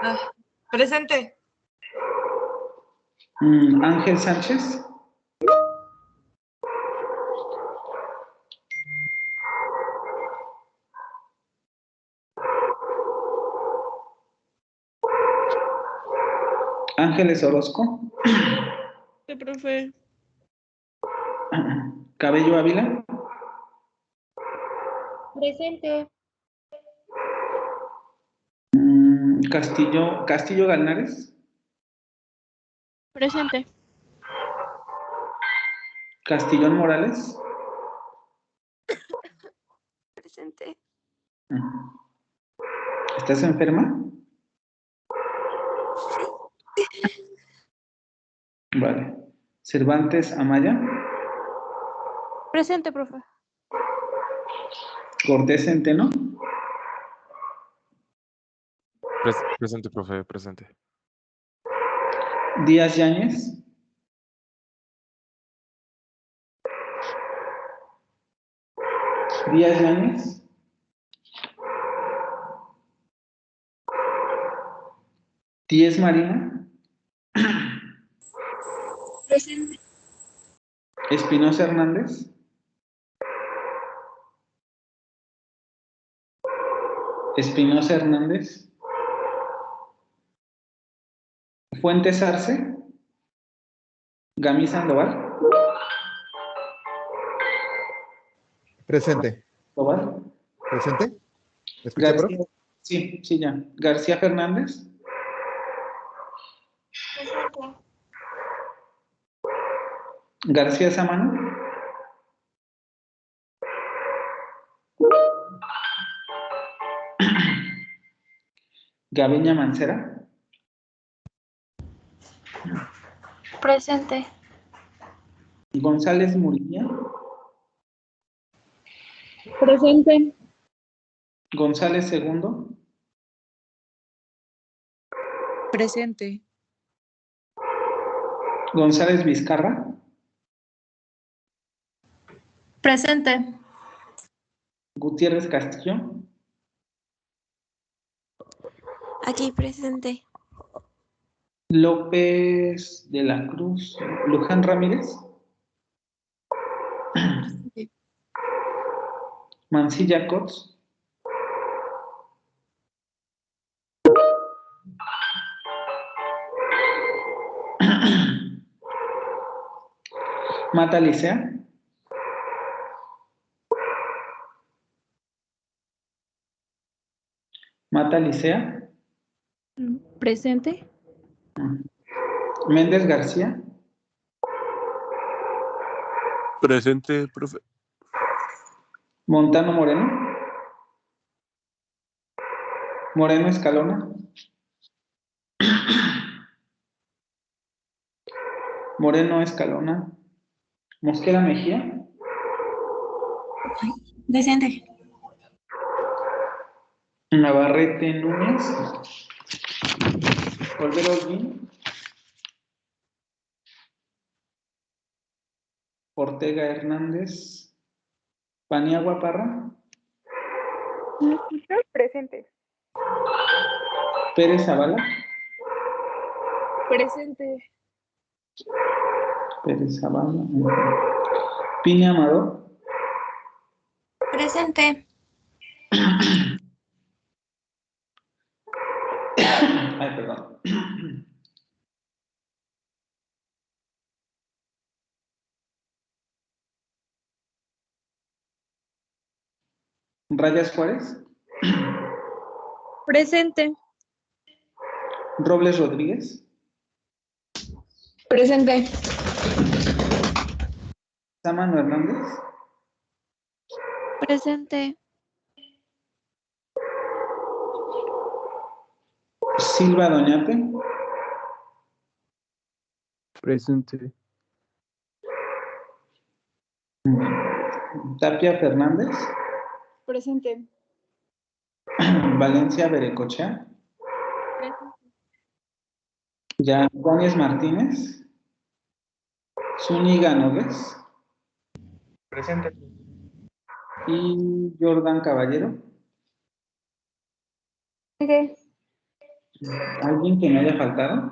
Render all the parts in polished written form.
Ah, presente. Ángel Sánchez. Ángeles Orozco. Sí, profe. Cabello Ávila. Presente. Castillo Galnares. Presente. Castillón Morales. Presente. ¿Estás enferma? Vale. Cervantes Amaya. Presente, profe. Cortés Centeno. Presente, profe, presente. Díaz Yáñez. Díaz Yáñez. Díez Marina. Presente. Espinosa Hernández. Espinosa Hernández. Fuentes Arce. Gamí Sandoval. Presente. Sandoval. ¿Presente? ¿Me escucha, profe? García. Sí, ya. García Fernández. Presente. García Samano. Gaviña Mancera. Presente. González Murilla. Presente. González Segundo. Presente. González Vizcarra. Presente. Gutiérrez Castillo. Aquí presente. López de la Cruz. Luján Ramírez. Mancilla Cots. Mata Licea. Mata Licea. Presente. Méndez García. Presente, profe. Montano Moreno. Moreno Escalona. Moreno Escalona. Mosquera Mejía. Presente. Navarrete Núñez. Olvera Holguín. Ortega Hernández. Paniagua Parra. Presente. Pérez Zavala. Presente. Pérez Zavala. Pini Amador. Presente. Ay, perdón. Rayas Juárez. Presente. Robles Rodríguez. Presente. Sámano Hernández. Presente. Silva Doñate. Presente. Tapia Fernández. Presente. Valencia Berecochea. Presente. Yáñez Martínez. Zúñiga Nogués. Presente. Y Jordan Caballero. Presente. ¿Alguien que me haya faltado?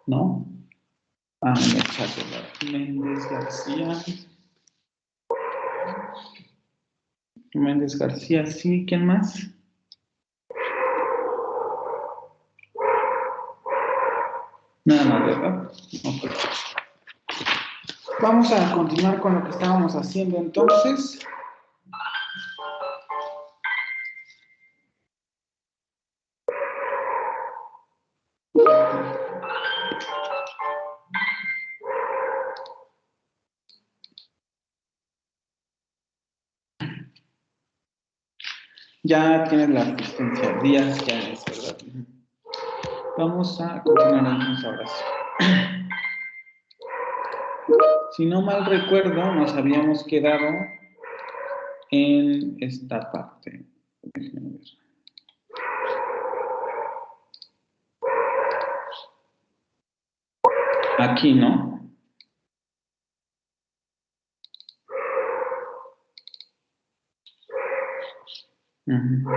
¿No? Ah, en el chat, ¿verdad? Méndez García. Méndez García, sí. ¿Quién más? Nada más, ¿verdad? Ok. Vamos a continuar con lo que estábamos haciendo entonces. Ya tienes la asistencia. Díaz ya es, ¿verdad? Vamos a continuar entonces ahora sí. Si no mal recuerdo, nos habíamos quedado en esta parte. Déjenme ver. Aquí, ¿no? Ujú.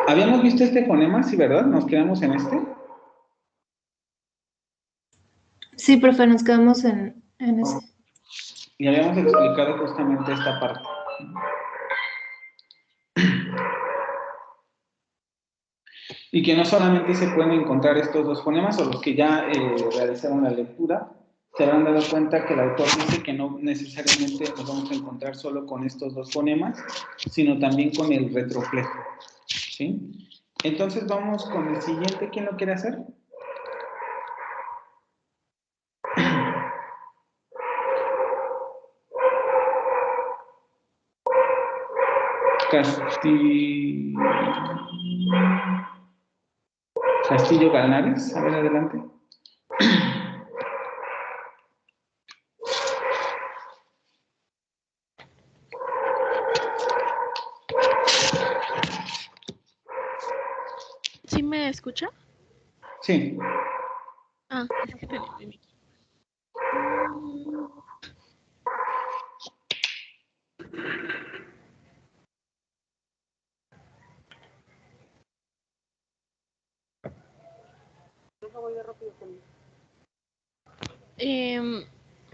¿Habíamos visto este fonema? Sí, ¿verdad? ¿Nos quedamos en este? Sí, profe, nos quedamos en ese. Y habíamos explicado justamente esta parte. Y que no solamente se pueden encontrar estos dos fonemas, o los que ya realizaron la lectura, se habrán dado cuenta que el autor dice que no necesariamente nos vamos a encontrar solo con estos dos fonemas, sino también con el retroflejo. ¿Sí? Entonces vamos con el siguiente. ¿Quién lo quiere hacer? Castillo Galnares. A ver, adelante. ¿Sí me escucha? Sí. Ah, es que tenía mi micro.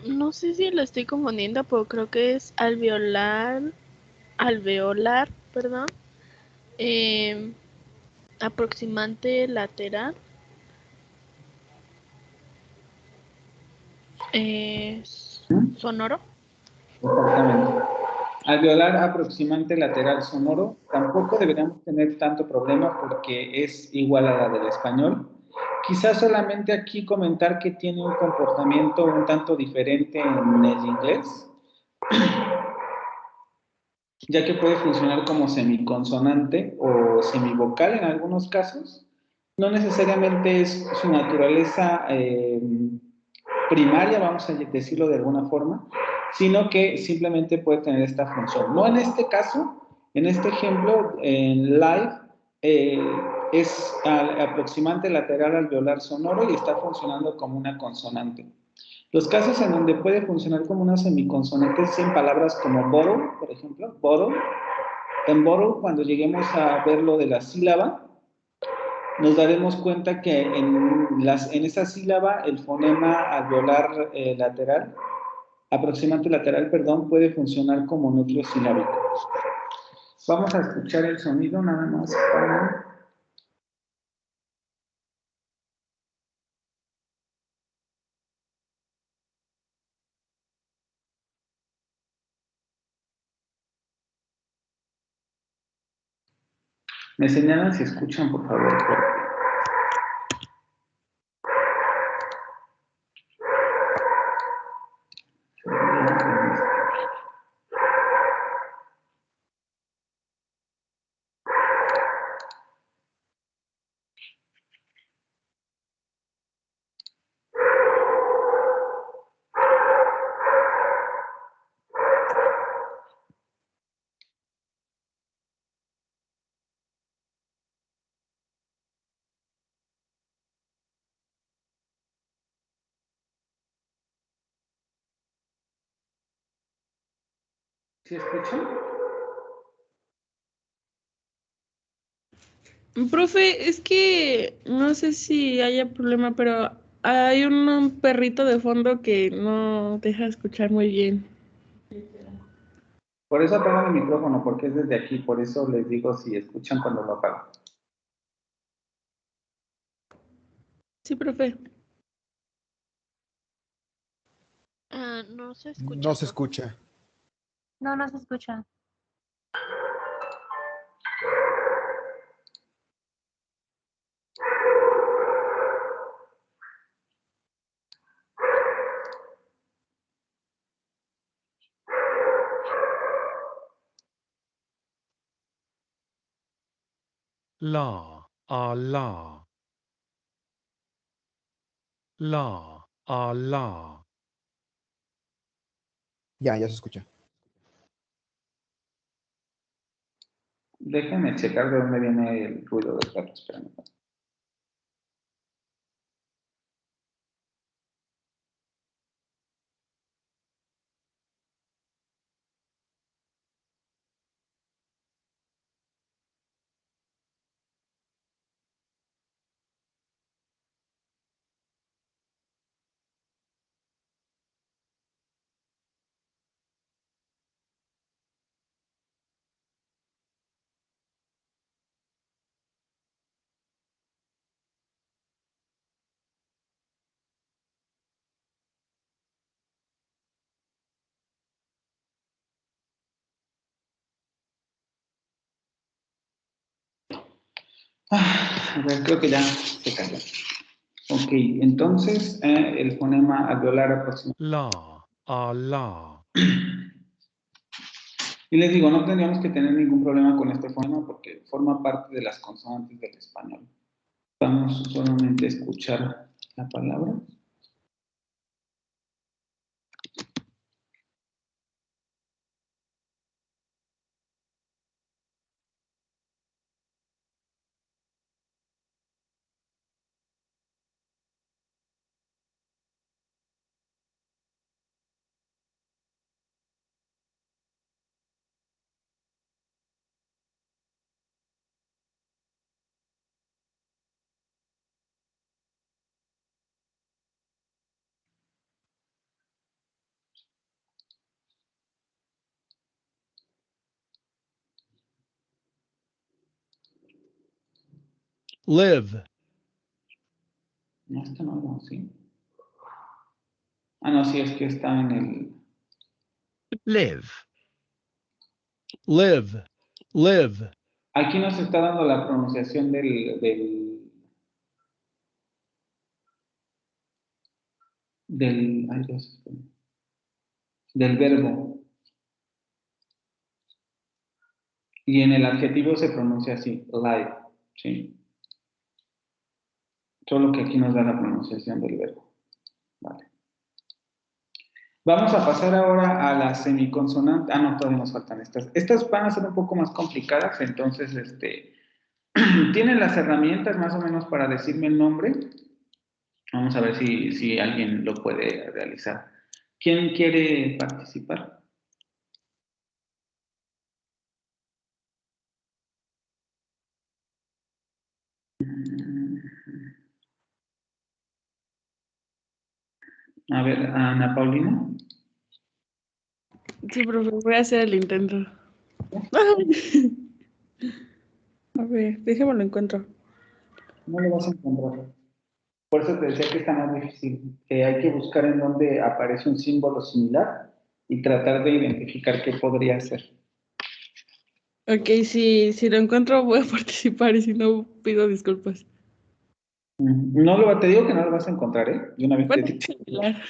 No sé si lo estoy confundiendo, pero creo que es alveolar, perdón. Aproximante lateral. Sonoro. Exactamente. Alveolar aproximante lateral sonoro, tampoco deberíamos tener tanto problema porque es igual a la del español. Quizás solamente aquí comentar que tiene un comportamiento un tanto diferente en el inglés, ya que puede funcionar como semiconsonante o semivocal en algunos casos. No necesariamente es su naturaleza primaria, vamos a decirlo de alguna forma, sino que simplemente puede tener esta función. No en este caso, en este ejemplo, en live, es aproximante lateral alveolar sonoro y está funcionando como una consonante. Los casos en donde puede funcionar como una semiconsonante es en palabras como bottle, por ejemplo, bottle. En bottle, cuando lleguemos a ver lo de la sílaba, nos daremos cuenta que en esa sílaba el fonema alveolar lateral, aproximante lateral, perdón, puede funcionar como núcleo silábico. Vamos a escuchar el sonido nada más para... Me señalan si escuchan, por favor. ¿Sí escuchan? Profe, es que no sé si haya problema, pero hay un perrito de fondo que no deja escuchar muy bien. Por eso apago mi micrófono, porque es desde aquí, por eso les digo si escuchan cuando lo apago. Sí, profe. No se escucha. No se profe. escucha. No, no se escucha. La, a la. La, a la. Ya se escucha. Déjenme checar de dónde viene el ruido del perro, espérenme. A ver, creo que ya se cayó. Ok, entonces el fonema alveolar aproximado. La, a la. Y les digo, no tendríamos que tener ningún problema con este fonema porque forma parte de las consonantes del español. Vamos solamente a escuchar la palabra. Live, No, esto no, sí. Ah, no, sí, es que está en el... live. Live, live. Aquí nos está dando la pronunciación ay, Dios, del verbo. Y en el adjetivo se pronuncia así, live, ¿sí? Solo que aquí nos da la pronunciación del verbo. Vale. Vamos a pasar ahora a la semiconsonante. Ah, no, todavía nos faltan estas. Estas van a ser un poco más complicadas, entonces, ¿tienen las herramientas más o menos para decirme el nombre? Vamos a ver si alguien lo puede realizar. ¿Quién quiere participar? A ver, Ana Paulina. Sí, profe, voy a hacer el intento. A ver, déjame lo encuentro. No lo vas a encontrar. Por eso te decía que está más difícil, que hay que buscar en dónde aparece un símbolo similar y tratar de identificar qué podría ser. Ok, si lo encuentro voy a participar y si no pido disculpas. No te digo que no lo vas a encontrar, ¿eh? Y una vez te Bueno, digo. similar.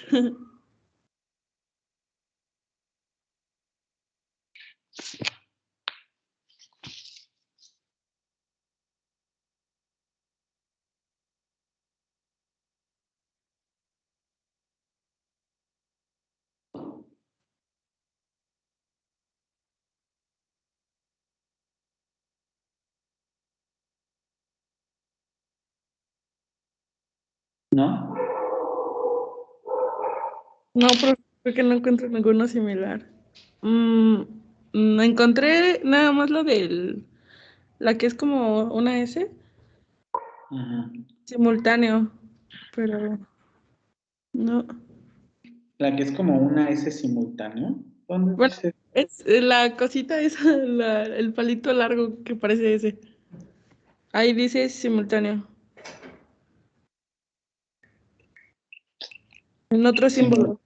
¿No? No, profe, creo que no encuentro ninguno similar. Encontré nada más la que es como una S, Ujú. simultáneo, pero no. La que es como una S simultáneo. ¿Dónde Bueno, dice? es la cosita esa, el palito largo que parece ese. Ahí dice simultáneo. En otro símbolo,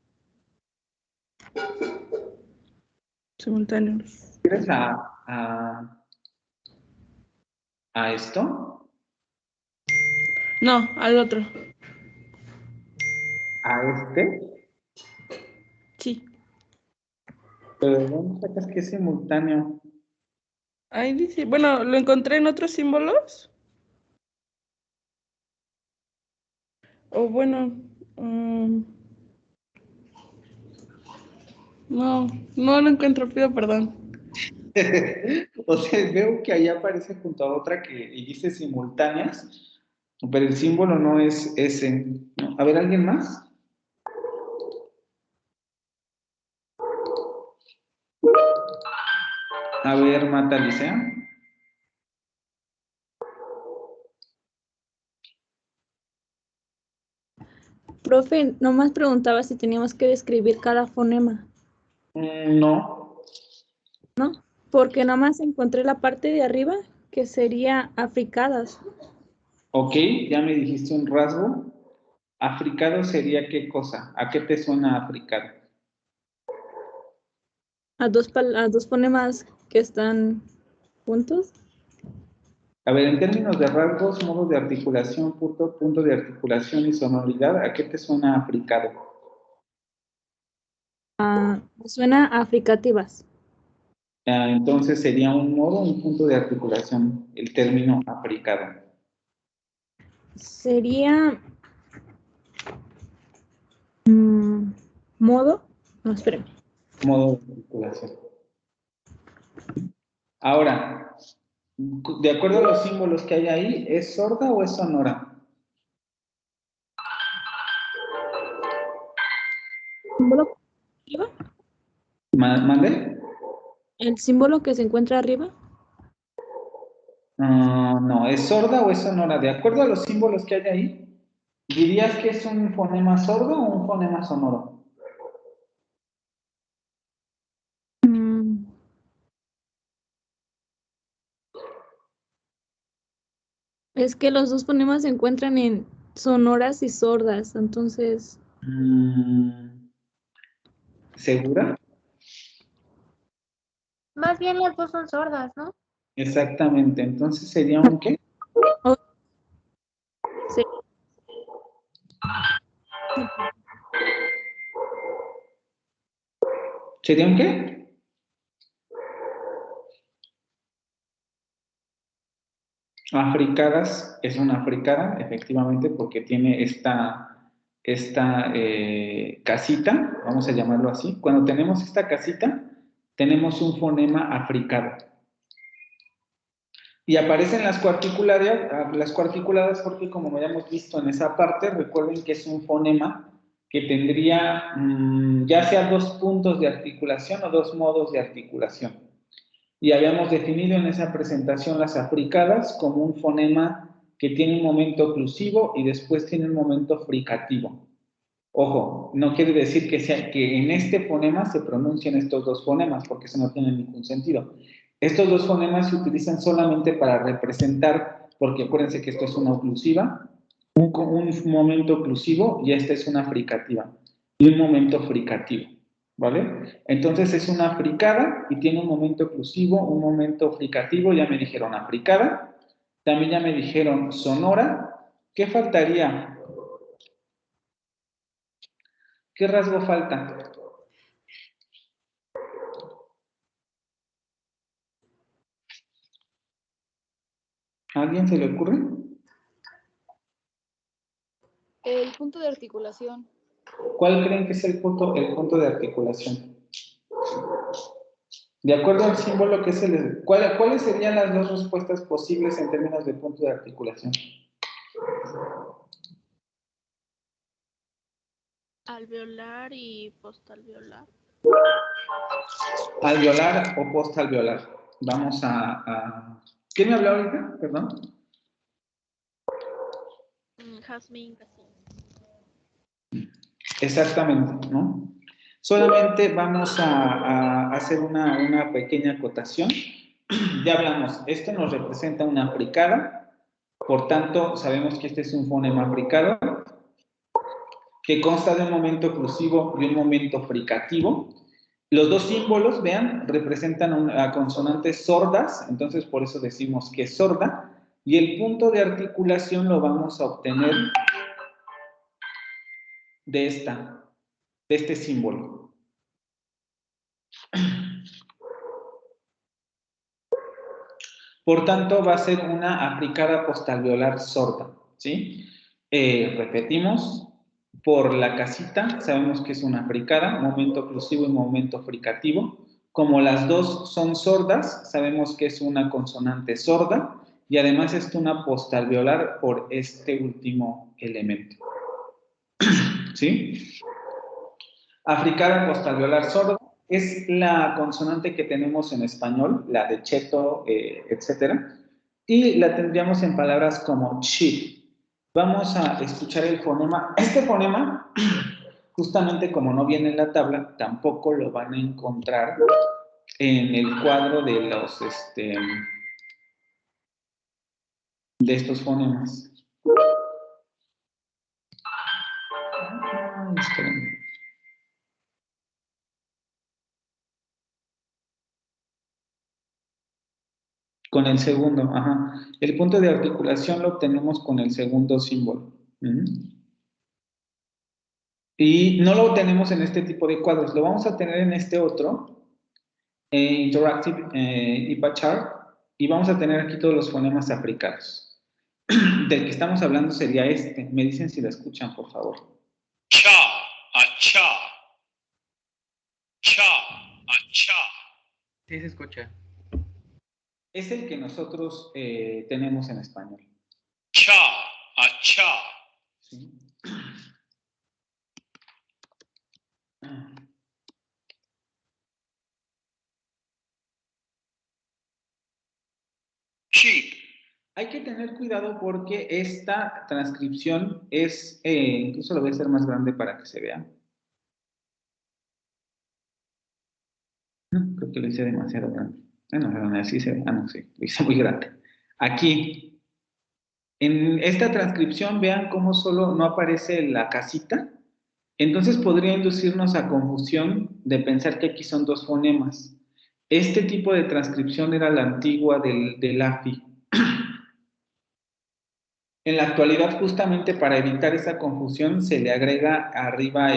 simultáneo. ¿Quieres a esto? No, al otro. ¿A este? Sí. ¿Pero de dónde sacas que es simultáneo? Ahí dice, bueno, lo encontré en otros símbolos. O bueno, no, no lo encuentro, pido perdón. O sea, veo que ahí aparece junto a otra y dice simultáneas, pero el símbolo no es ese. ¿No? A ver, ¿alguien más? A ver, Mata Licea. Profe, nomás preguntaba si teníamos que describir cada fonema, No. ¿no? Porque nomás encontré la parte de arriba, que sería africadas. Ok, ya me dijiste un rasgo. ¿Africado sería qué cosa? ¿A qué te suena africado? A dos fonemas que están juntos. A ver, en términos de rasgos, modos de articulación, punto de articulación y sonoridad, ¿a qué te suena africado? Suena a africativas. Entonces sería un modo, un punto de articulación, el término africado. Sería modo. No, espérame. Modo de articulación. Ahora, de acuerdo a los símbolos que hay ahí, ¿es sorda o es sonora? ¿Símbolo arriba? ¿Mande? ¿El símbolo que se encuentra arriba? No, ¿es sorda o es sonora? De acuerdo a los símbolos que hay ahí, ¿dirías que es un fonema sordo o un fonema sonoro? Mm, Es que los dos fonemas se encuentran en sonoras y sordas, entonces. ¿Segura? Más bien las dos son sordas, ¿no? Exactamente, entonces sería un ¿qué? Oh, sí. ¿Sería un qué? Africadas, es una africada, efectivamente, porque tiene esta casita, vamos a llamarlo así. Cuando tenemos esta casita, tenemos un fonema africado. Y aparecen las cuarticuladas porque como ya hemos visto en esa parte, recuerden que es un fonema que tendría ya sea dos puntos de articulación o dos modos de articulación. Y habíamos definido en esa presentación las africadas como un fonema que tiene un momento oclusivo y después tiene un momento fricativo. Ojo, no quiere decir que en este fonema se pronuncien estos dos fonemas, porque eso no tiene ningún sentido. Estos dos fonemas se utilizan solamente para representar, porque acuérdense que esto es una oclusiva, un momento oclusivo y esta es una fricativa, y un momento fricativo, ¿vale? Entonces es una fricada y tiene un momento oclusivo, un momento fricativo, ya me dijeron africada, también ya me dijeron sonora. ¿Qué faltaría? ¿Qué rasgo falta? ¿A alguien se le ocurre? El punto de articulación. ¿Cuál creen que es el punto de articulación? De acuerdo al símbolo que es ¿cuáles serían las dos respuestas posibles en términos de punto de articulación? Alveolar y postalveolar. Alveolar o postalveolar. Vamos a... ¿Quién me habló ahorita? Perdón. Jazmín. Exactamente, ¿no? Solamente vamos a hacer una pequeña acotación. Ya hablamos, esto nos representa una fricada, por tanto, sabemos que este es un fonema fricado, que consta de un momento oclusivo y un momento fricativo. Los dos símbolos, vean, representan a consonantes sordas, entonces por eso decimos que es sorda, y el punto de articulación lo vamos a obtener de este símbolo. Por tanto, va a ser una africada postalveolar sorda, ¿sí? Repetimos, por la casita, sabemos que es una fricada, momento oclusivo y momento fricativo. Como las dos son sordas, sabemos que es una consonante sorda, y además es una postalveolar por este último elemento. ¿Sí? Africada postalveolar sorda es la consonante que tenemos en español, la de cheto, etcétera, y la tendríamos en palabras como chip. Vamos a escuchar el fonema. Este fonema, justamente como no viene en la tabla, tampoco lo van a encontrar en el cuadro de los, de estos fonemas. Espérenme. Con el segundo, ajá. El punto de articulación lo obtenemos con el segundo símbolo. Y no lo tenemos en este tipo de cuadros, lo vamos a tener en este otro, Interactive IPA Chart, y vamos a tener aquí todos los fonemas africanos. Del que estamos hablando sería este. Me dicen si lo escuchan, por favor. Cha, acha. Cha, acha. Sí se escucha. Es el que nosotros tenemos en español. Cha, acha. ¿Sí? Cheap. Hay que tener cuidado porque esta transcripción es, incluso lo voy a hacer más grande para que se vea. No, creo que lo hice demasiado grande. Bueno, así se ve. Ah, no, sí, lo hice muy grande. Aquí, en esta transcripción, vean cómo solo no aparece la casita. Entonces podría inducirnos a confusión de pensar que aquí son dos fonemas. Este tipo de transcripción era la antigua del AFI. En la actualidad, justamente para evitar esa confusión, se le agrega arriba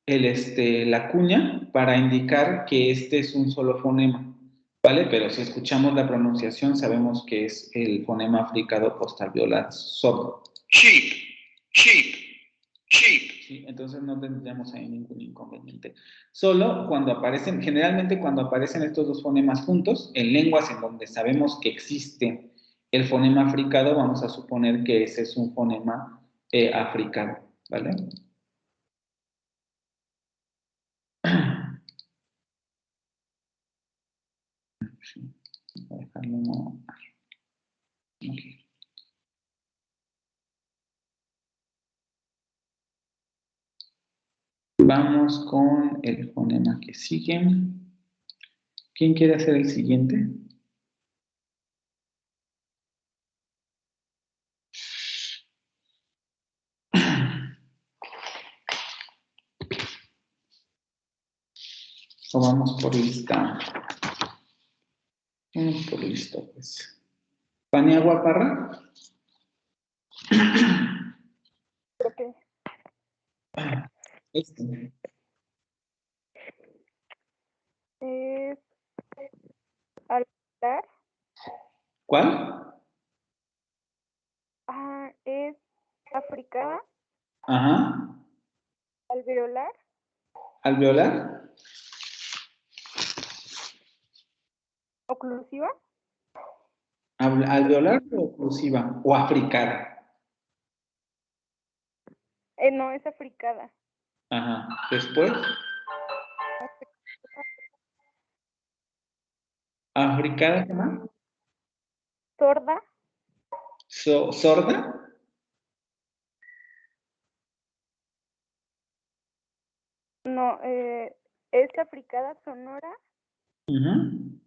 la cuña para indicar que este es un solo fonema, ¿vale? Pero si escuchamos la pronunciación, sabemos que es el fonema africado postalveolar sordo. Cheap, cheap, cheap. ¿Sí? Entonces no tendríamos ahí ningún inconveniente. Solo cuando aparecen, generalmente cuando aparecen estos dos fonemas juntos, en lenguas en donde sabemos que existe el fonema africado, vamos a suponer que ese es un fonema africano, ¿vale? Voy a dejarlo aquí. Vamos con el fonema que sigue. ¿Quién quiere hacer el siguiente? O vamos por lista. Vamos por lista, pues. Paniagua Parra. Este. Es alveolar. ¿Cuál? Es africana. Ajá. Alveolar. Alveolar. Oclusiva. ¿Alveolar o oclusiva? ¿O africada? No, es africada. Ajá. Después. Africada, ¿qué más? Sorda. ¿Sorda? No, es africada sonora. Ujú.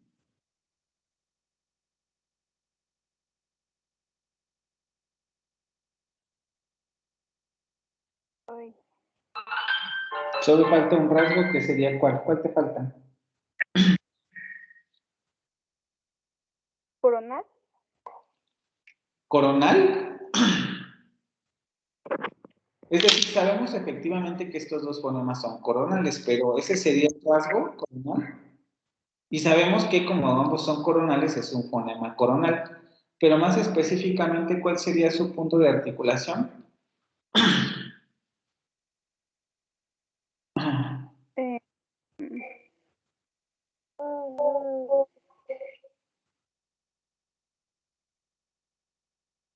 Ay, Solo falta un rasgo que sería ¿cuál? ¿Cuál te falta? coronal. ¿Coronal? Es decir, sabemos efectivamente que estos dos fonemas son coronales, pero ese sería el rasgo coronal. Y sabemos que como ambos son coronales, es un fonema coronal. Pero más específicamente, ¿cuál sería su punto de articulación? Eh,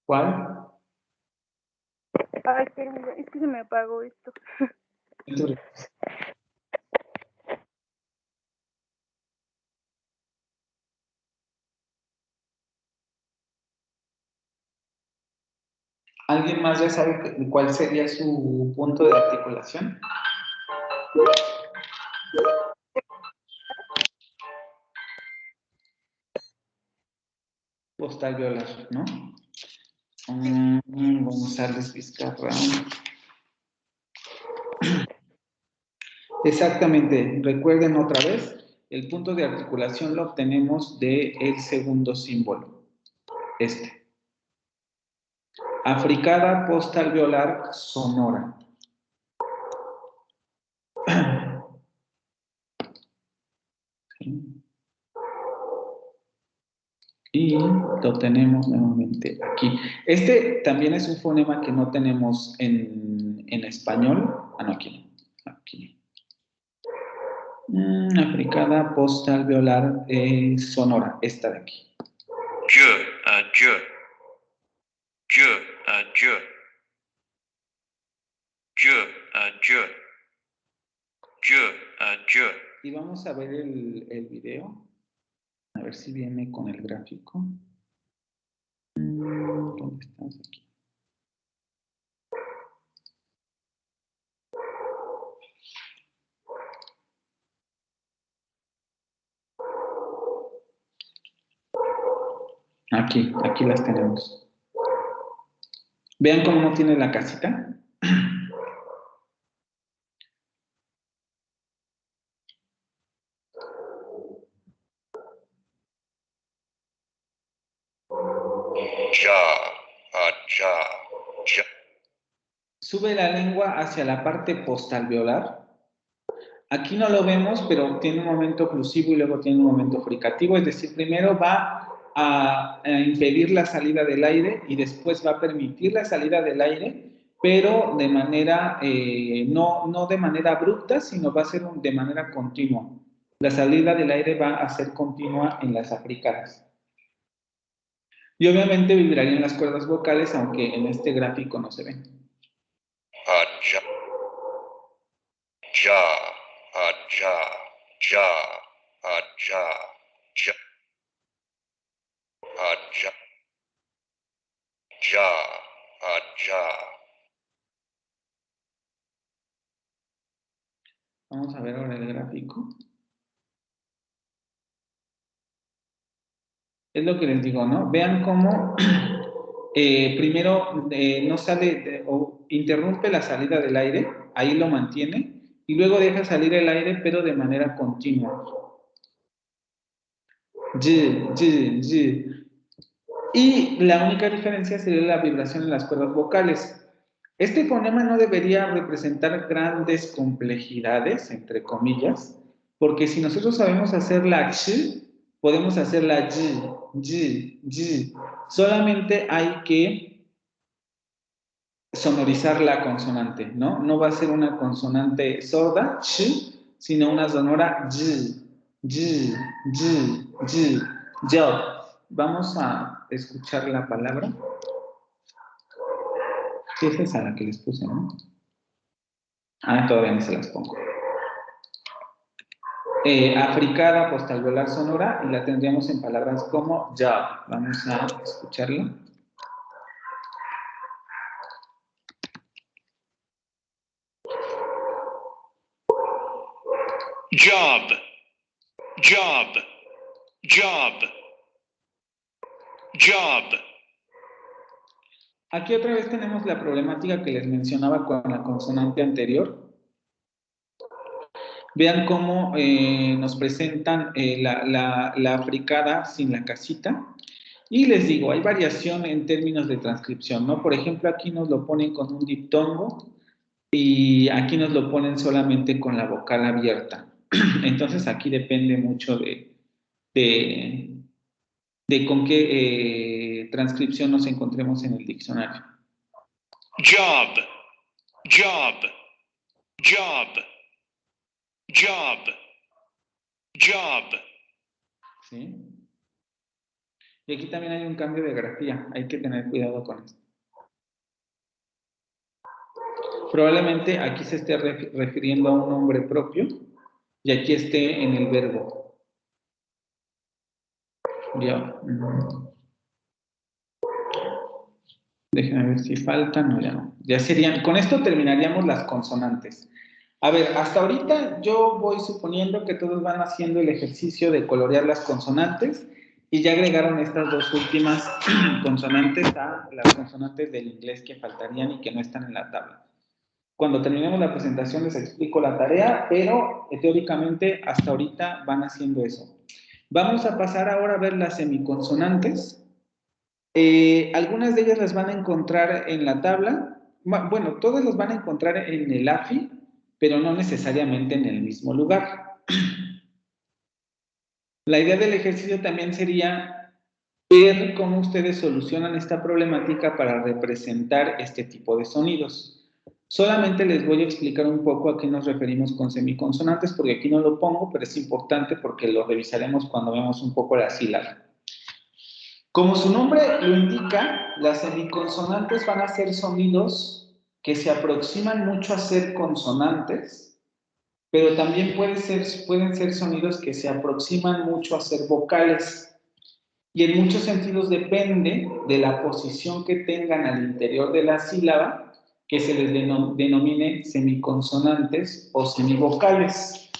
¿Cuál? Ay, espérenme, es que se me apagó esto. ¿Alguien más ya sabe cuál sería su punto de articulación? Postal violar, ¿no? González Vizcarra. Exactamente, recuerden otra vez, el punto de articulación lo obtenemos del segundo símbolo, este. Africada, postal violar, sonora. Y lo tenemos nuevamente aquí. Este también es un fonema que no tenemos en español. Ah, no, aquí no. Aquí. Africada, postal, violar, sonora. Esta de aquí. Je. Y vamos a ver el video. A ver si viene con el gráfico. ¿Dónde estás aquí? Aquí las tenemos. Vean cómo no tiene la casita. Ja. Sube la lengua hacia la parte postalveolar. Aquí no lo vemos, pero tiene un momento oclusivo y luego tiene un momento fricativo, es decir, primero va a impedir la salida del aire y después va a permitir la salida del aire, pero de manera, no de manera abrupta, sino va a ser de manera continua. La salida del aire va a ser continua en las africanas. Y obviamente vibrarían las cuerdas vocales, aunque en este gráfico no se ven. Vamos a ver ahora el gráfico. Es lo que les digo, ¿no? Vean cómo primero no sale o interrumpe la salida del aire, ahí lo mantiene, y luego deja salir el aire, pero de manera continua. Y la única diferencia sería la vibración en las cuerdas vocales. Este fonema no debería representar grandes complejidades, entre comillas, porque si nosotros sabemos hacer la ch, podemos hacer la j. Solamente hay que sonorizar la consonante, ¿no? No va a ser una consonante sorda, ch, sino una sonora j. Vamos a escuchar la palabra. ¿Qué es esa la que les puse, no? Ah, todavía no se las pongo. africada postalveolar sonora y la tendríamos en palabras como job. Vamos a escucharlo. Job, job, job, job. Aquí otra vez tenemos la problemática que les mencionaba con la consonante anterior. Vean cómo nos presentan la africada sin la casita. Y les digo, hay variación en términos de transcripción, ¿no? Por ejemplo, aquí nos lo ponen con un diptongo y aquí nos lo ponen solamente con la vocal abierta. Entonces, aquí depende mucho de con qué transcripción nos encontremos en el diccionario. Job, job, job, job, job. ¿Sí? Y aquí también hay un cambio de grafía, hay que tener cuidado con esto. Probablemente aquí se esté refiriendo a un nombre propio y aquí esté en el verbo. Ya. Déjenme ver si faltan, no, ya no. Ya serían, con esto terminaríamos las consonantes. A ver, hasta ahorita yo voy suponiendo que todos van haciendo el ejercicio de colorear las consonantes y ya agregaron estas dos últimas consonantes a las consonantes del inglés que faltarían y que no están en la tabla. Cuando terminemos la presentación les explico la tarea, pero teóricamente hasta ahorita van haciendo eso. Vamos a pasar ahora a ver las semiconsonantes. Algunas de ellas las van a encontrar en la tabla. Bueno, todas las van a encontrar en el AFI, pero no necesariamente en el mismo lugar. La idea del ejercicio también sería ver cómo ustedes solucionan esta problemática para representar este tipo de sonidos. Solamente les voy a explicar un poco a qué nos referimos con semiconsonantes, porque aquí no lo pongo, pero es importante porque lo revisaremos cuando veamos un poco la sílaba. Como su nombre lo indica, las semiconsonantes van a ser sonidos que se aproximan mucho a ser consonantes, pero también pueden ser sonidos que se aproximan mucho a ser vocales. Y en muchos sentidos depende de la posición que tengan al interior de la sílaba, que se les denomine semiconsonantes o semivocales.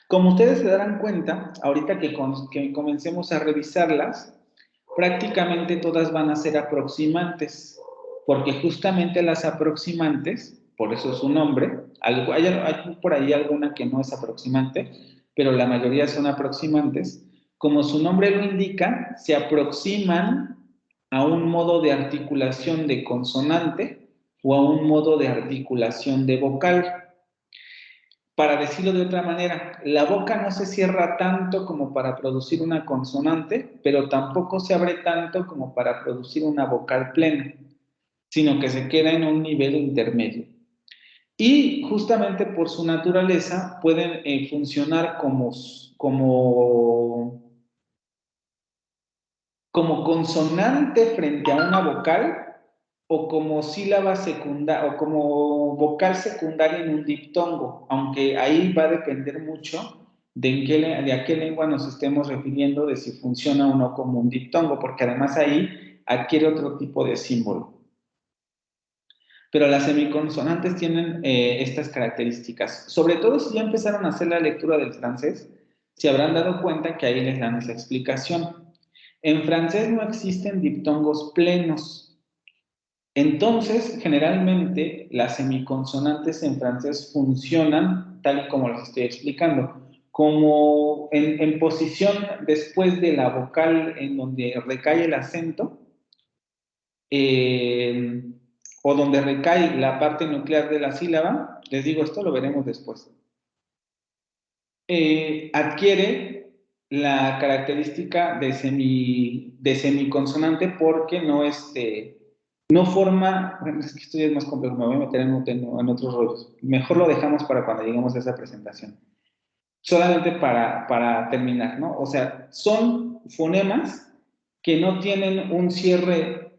Como ustedes se darán cuenta, ahorita que comencemos a revisarlas, prácticamente todas van a ser aproximantes, porque justamente las aproximantes, por eso su nombre, hay por ahí alguna que no es aproximante, pero la mayoría son aproximantes. Como su nombre lo indica, se aproximan a un modo de articulación de consonante o a un modo de articulación de vocal. Para decirlo de otra manera, la boca no se cierra tanto como para producir una consonante, pero tampoco se abre tanto como para producir una vocal plena, sino que se queda en un nivel intermedio. Y justamente por su naturaleza pueden funcionar como consonante frente a una vocal o como sílaba secundaria o como vocal secundaria en un diptongo, aunque ahí va a depender mucho de a qué lengua nos estemos refiriendo, de si funciona o no como un diptongo, porque además ahí adquiere otro tipo de símbolo. Pero las semiconsonantes tienen estas características. Sobre todo si ya empezaron a hacer la lectura del francés, se habrán dado cuenta que ahí les dan esa explicación. En francés no existen diptongos plenos. Entonces, generalmente, las semiconsonantes en francés funcionan tal y como les estoy explicando, como en posición después de la vocal en donde recae el acento, o donde recae la parte nuclear de la sílaba. Les digo, esto lo veremos después. Adquiere la característica de semiconsonante porque no forma, es que esto ya es más complejo, me voy a meter en otros rollos. Mejor lo dejamos para cuando lleguemos a esa presentación. Solamente para terminar, ¿no? O sea, son fonemas que no tienen un cierre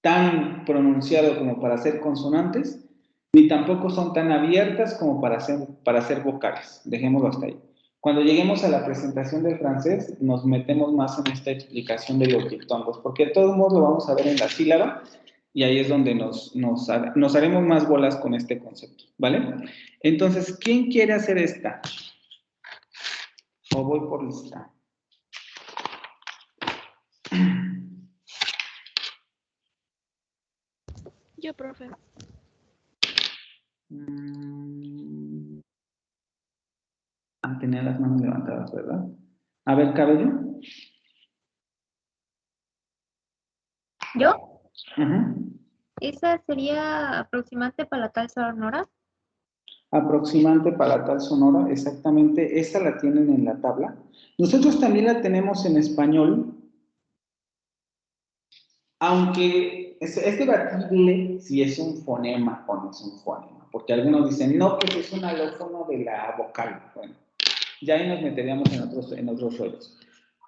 tan pronunciado como para ser consonantes, ni tampoco son tan abiertas como para hacer vocales. Dejémoslo hasta ahí. Cuando lleguemos a la presentación del francés, nos metemos más en esta explicación de los diptongos, porque de todos modos lo vamos a ver en la sílaba, y ahí es donde nos haremos más bolas con este concepto, ¿vale? Entonces, ¿quién quiere hacer esta? O voy por lista. Yo, profe. Tenía las manos levantadas, ¿verdad? A ver, Cabello. ¿Yo? Uh-huh. ¿Esa sería aproximante palatal sonora? Aproximante palatal sonora, exactamente. Esa la tienen en la tabla. Nosotros también la tenemos en español, aunque es debatible si es un fonema o no es un fonema, porque algunos dicen, no, pues es un alófono de la vocal. Bueno, ya ahí nos meteríamos en otros rollos.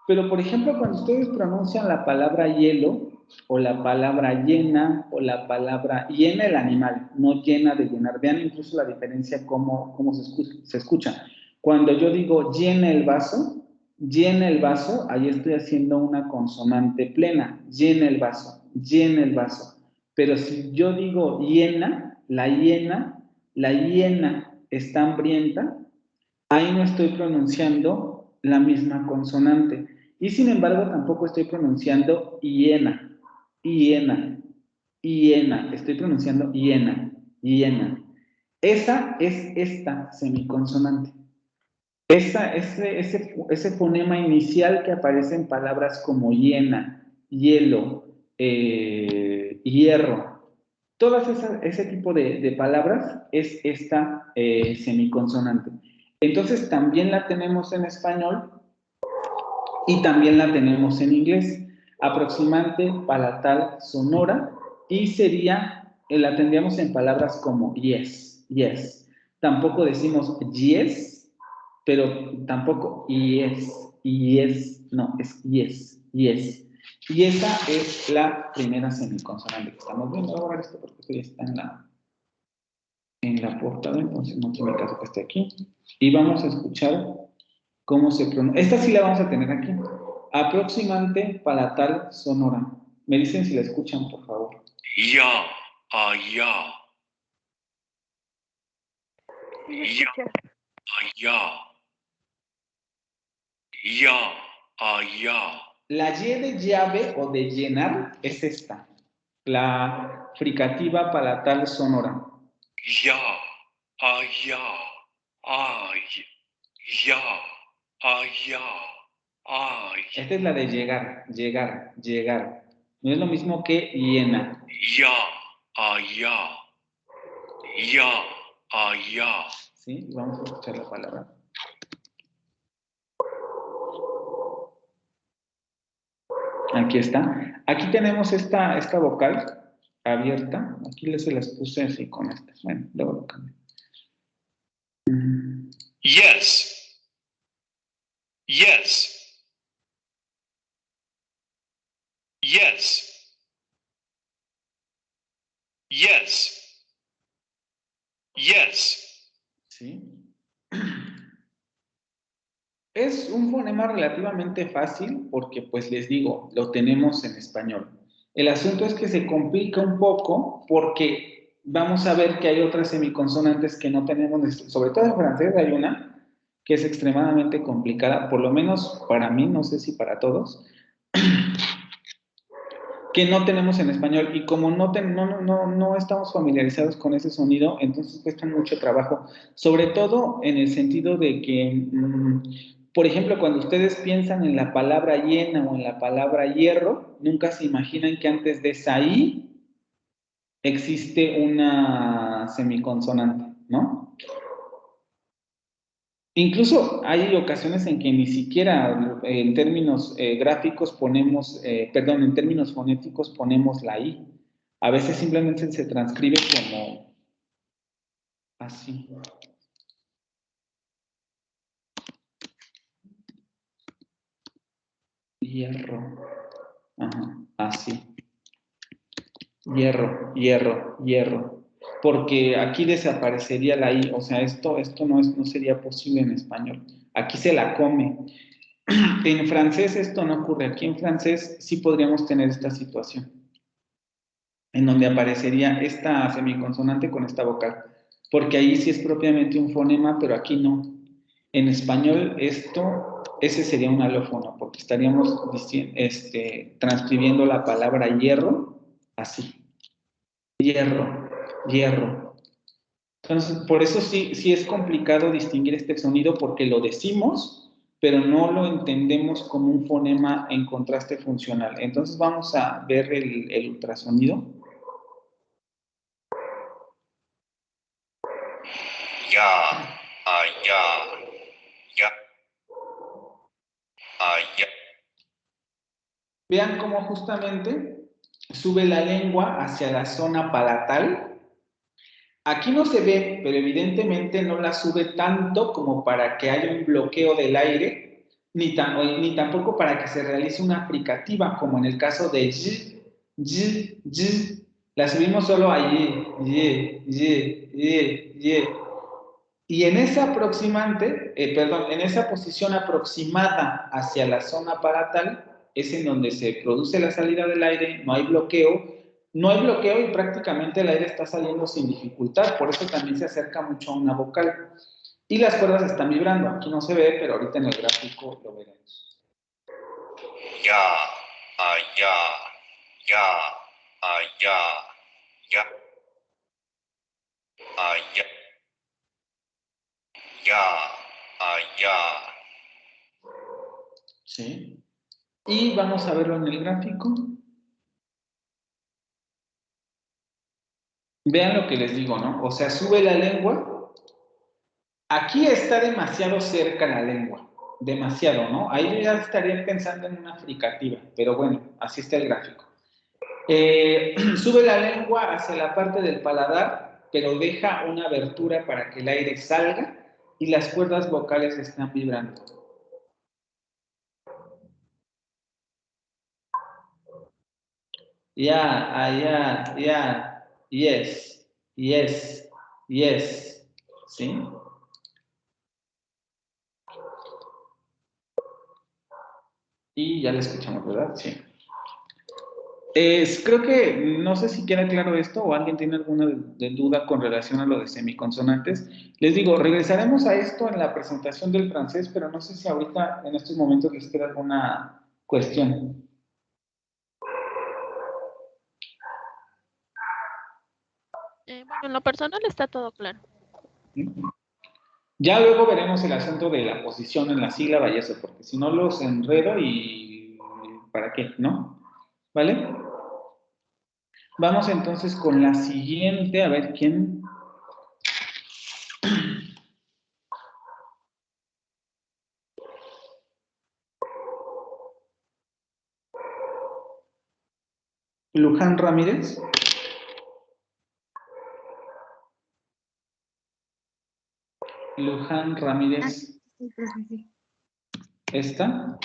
Pero, por ejemplo, cuando ustedes pronuncian la palabra hielo, o la palabra llena, o la palabra llena el animal, no llena de llenar. Vean incluso la diferencia cómo se escucha. Cuando yo digo llena el vaso, ahí estoy haciendo una consonante plena. Llena el vaso, llena el vaso. Pero si yo digo hiena está hambrienta, ahí no estoy pronunciando la misma consonante. Y sin embargo, tampoco estoy pronunciando hiena. Estoy pronunciando hiena. Esa es esta semiconsonante. Ese fonema inicial que aparece en palabras como hiena, hielo, hierro. Todas ese tipo de palabras es esta semiconsonante. Entonces también la tenemos en español y también la tenemos en inglés. Aproximante palatal sonora, y la tendríamos en palabras como yes. Tampoco decimos yes, pero tampoco yes, no, es yes. Y esa es la primera semiconsonante que estamos viendo. Voy a borrar esto porque esto ya está en la portada, entonces no tiene caso que esté aquí. Y vamos a escuchar cómo se pronuncia. Esta sí la vamos a tener aquí. Aproximante palatal sonora. Me dicen si la escuchan, por favor. Ya, ya. Ya. La Y de llave o de llenar es esta. La fricativa palatal sonora. Ya. Esta es la de llegar. No es lo mismo que hiena. Ya. ¿Sí? Vamos a escuchar la palabra. Aquí está. Aquí tenemos esta vocal abierta. Aquí se las puse así con esta. Bueno, luego lo cambio. Yes. ¿Sí? Es un fonema relativamente fácil porque, pues les digo, lo tenemos en español. El asunto es que se complica un poco porque vamos a ver que hay otras semiconsonantes que no tenemos, sobre todo en francés hay una que es extremadamente complicada, por lo menos para mí, no sé si para todos, que no tenemos en español, y como no estamos familiarizados con ese sonido, entonces cuesta mucho trabajo, sobre todo en el sentido de que, por ejemplo, cuando ustedes piensan en la palabra llena o en la palabra hierro, nunca se imaginan que antes de esa I existe una semiconsonante, ¿no? Incluso hay ocasiones en que ni siquiera en términos gráficos en términos fonéticos ponemos la I. A veces simplemente se transcribe como así. Hierro. Ajá, así. Hierro. porque aquí desaparecería la I, o sea, esto no sería posible en español. Aquí se la come. En francés esto no ocurre. Aquí en francés sí podríamos tener esta situación, en donde aparecería esta semiconsonante con esta vocal, porque ahí sí es propiamente un fonema, pero aquí no. En español ese sería un alófono, porque estaríamos transcribiendo la palabra hierro así. Hierro, hierro. Entonces, por eso sí es complicado distinguir este sonido, porque lo decimos, pero no lo entendemos como un fonema en contraste funcional. Entonces vamos a ver el ultrasonido. Ya, ya, ya, ya. Vean cómo justamente sube la lengua hacia la zona palatal. Aquí no se ve, pero evidentemente no la sube tanto como para que haya un bloqueo del aire, ni tampoco para que se realice una fricativa, como en el caso de y, y, y. La subimos solo ahí, y. Y en esa en esa posición aproximada hacia la zona palatal, es en donde se produce la salida del aire, no hay bloqueo y prácticamente el aire está saliendo sin dificultad, por eso también se acerca mucho a una vocal. Y las cuerdas están vibrando, aquí no se ve, pero ahorita en el gráfico lo veremos. Ya, ya, ya, ya, ya, ya, ya. ¿Sí? Y vamos a verlo en el gráfico. Vean lo que les digo, ¿no? O sea, sube la lengua. Aquí está demasiado cerca la lengua. Demasiado, ¿no? Ahí ya estaría pensando en una fricativa. Pero bueno, así está el gráfico. Sube la lengua hacia la parte del paladar, pero deja una abertura para que el aire salga y las cuerdas vocales están vibrando. Ya, yes, yes, yes, ¿sí? Y ya la escuchamos, ¿verdad? Sí. Creo que, no sé si queda claro esto o alguien tiene alguna duda con relación a lo de semiconsonantes. Les digo, regresaremos a esto en la presentación del francés, pero no sé si ahorita, en estos momentos, les queda alguna cuestión. Bueno, en lo personal está todo claro. Ya luego veremos el asunto de la posición en la sílaba y eso, porque si no los enredo y ¿para qué? ¿No? ¿Vale? Vamos entonces con la siguiente, a ver quién. Luján Ramírez. Luján Ramírez. ¿Esta?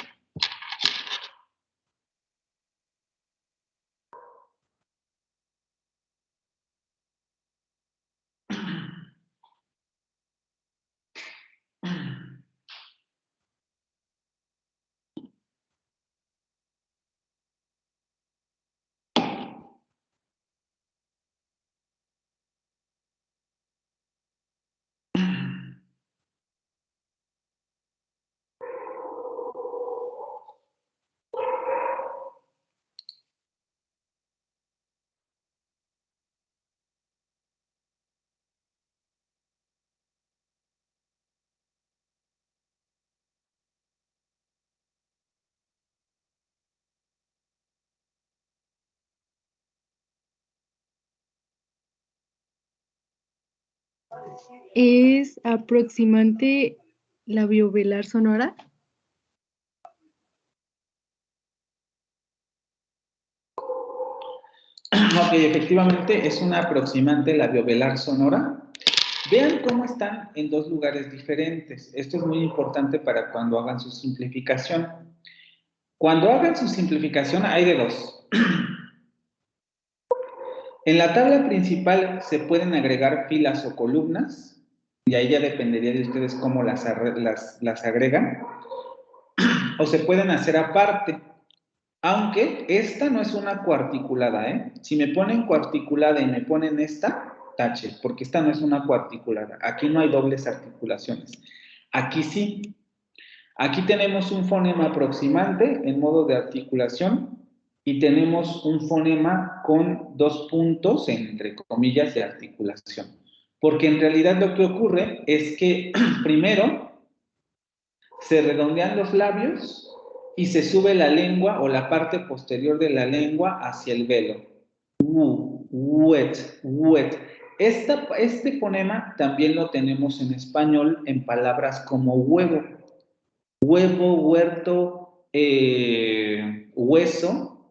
¿Es aproximante labiovelar sonora? Ok, efectivamente es una aproximante labiovelar sonora. Vean cómo están en dos lugares diferentes. Esto es muy importante para cuando hagan su simplificación. Cuando hagan su simplificación hay de dos. En la tabla principal se pueden agregar filas o columnas, y ahí ya dependería de ustedes cómo las agregan, o se pueden hacer aparte, aunque esta no es una cuarticulada, ¿eh? Si me ponen cuarticulada y me ponen esta, tache, porque esta no es una cuarticulada. Aquí no hay dobles articulaciones. Aquí sí. Aquí tenemos un fonema aproximante en modo de articulación y tenemos un fonema con 2 puntos, entre comillas, de articulación. Porque en realidad lo que ocurre es que primero se redondean los labios y se sube la lengua o la parte posterior de la lengua hacia el velo. Wet, wet. Este fonema también lo tenemos en español en palabras como huevo. Huevo, huerto, hueso.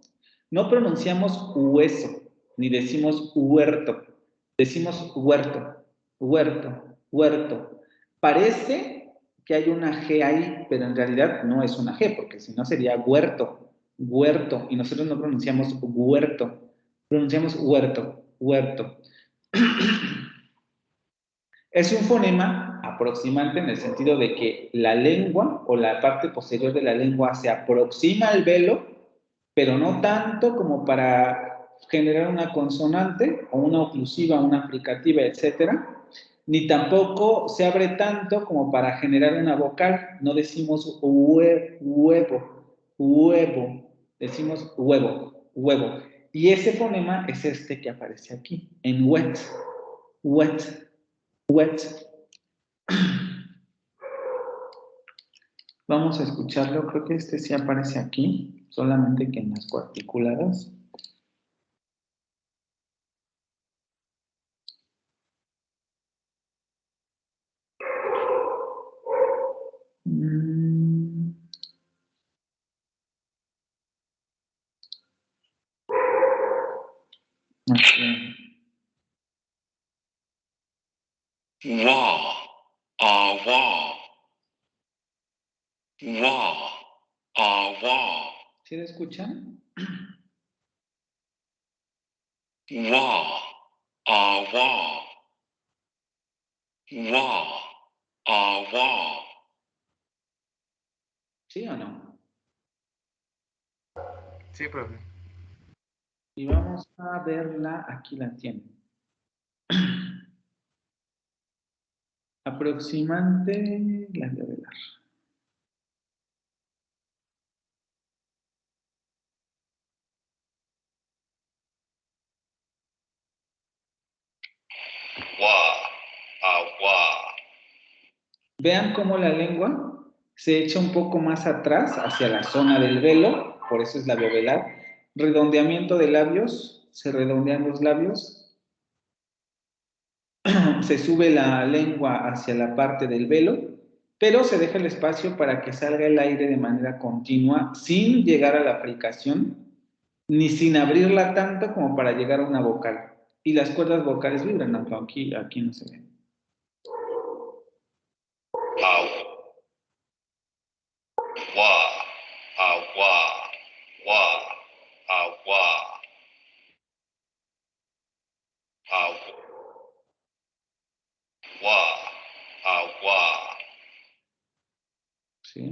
No pronunciamos hueso, ni decimos huerto. Decimos huerto, huerto, huerto. Parece que hay una G ahí, pero en realidad no es una G, porque si no sería huerto, huerto, y nosotros no pronunciamos huerto, pronunciamos huerto, huerto. Es un fonema aproximante en el sentido de que la lengua o la parte posterior de la lengua se aproxima al velo, pero no tanto como para generar una consonante o una oclusiva, una fricativa, etcétera, ni tampoco se abre tanto como para generar una vocal. No decimos huevo, huevo, decimos huevo, huevo. Y ese fonema es este que aparece aquí, en wet, wet, wet. Vamos a escucharlo, creo que este sí aparece aquí, solamente que en las cuarticuladas. Okay. Wah, wah. Wah, wah. ¿Sí lo escuchan? Wah, wah. Wah, wah. ¿Sí o no? Sí, profe. Y vamos a verla, aquí la tienen. Aproximante, la voy a ver. Wah, wah. Vean cómo la lengua se echa un poco más atrás hacia la zona del velo, por eso es labiovelar. Redondeamiento de labios, se redondean los labios. Se sube la lengua hacia la parte del velo, pero se deja el espacio para que salga el aire de manera continua, sin llegar a la fricación, ni sin abrirla tanto como para llegar a una vocal. Y las cuerdas vocales vibran, aunque aquí no se ven. Wah, wah, wah, wah. Wah, wah. ¿Sí?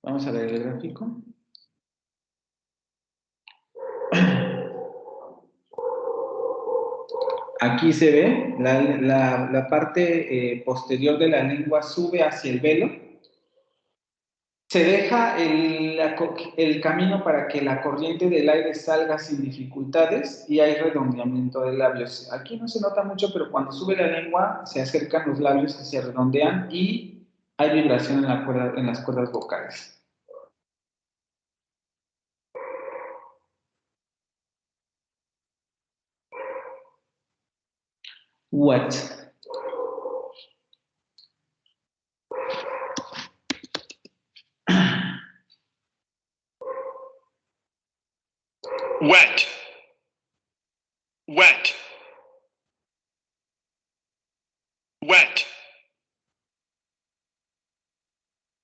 Vamos a ver el gráfico. Aquí se ve, la parte posterior de la lengua sube hacia el velo. Se deja el camino para que la corriente del aire salga sin dificultades y hay redondeamiento de labios. Aquí no se nota mucho, pero cuando sube la lengua se acercan los labios y se redondean y hay vibración en las cuerdas vocales. What? Wet, wet, wet,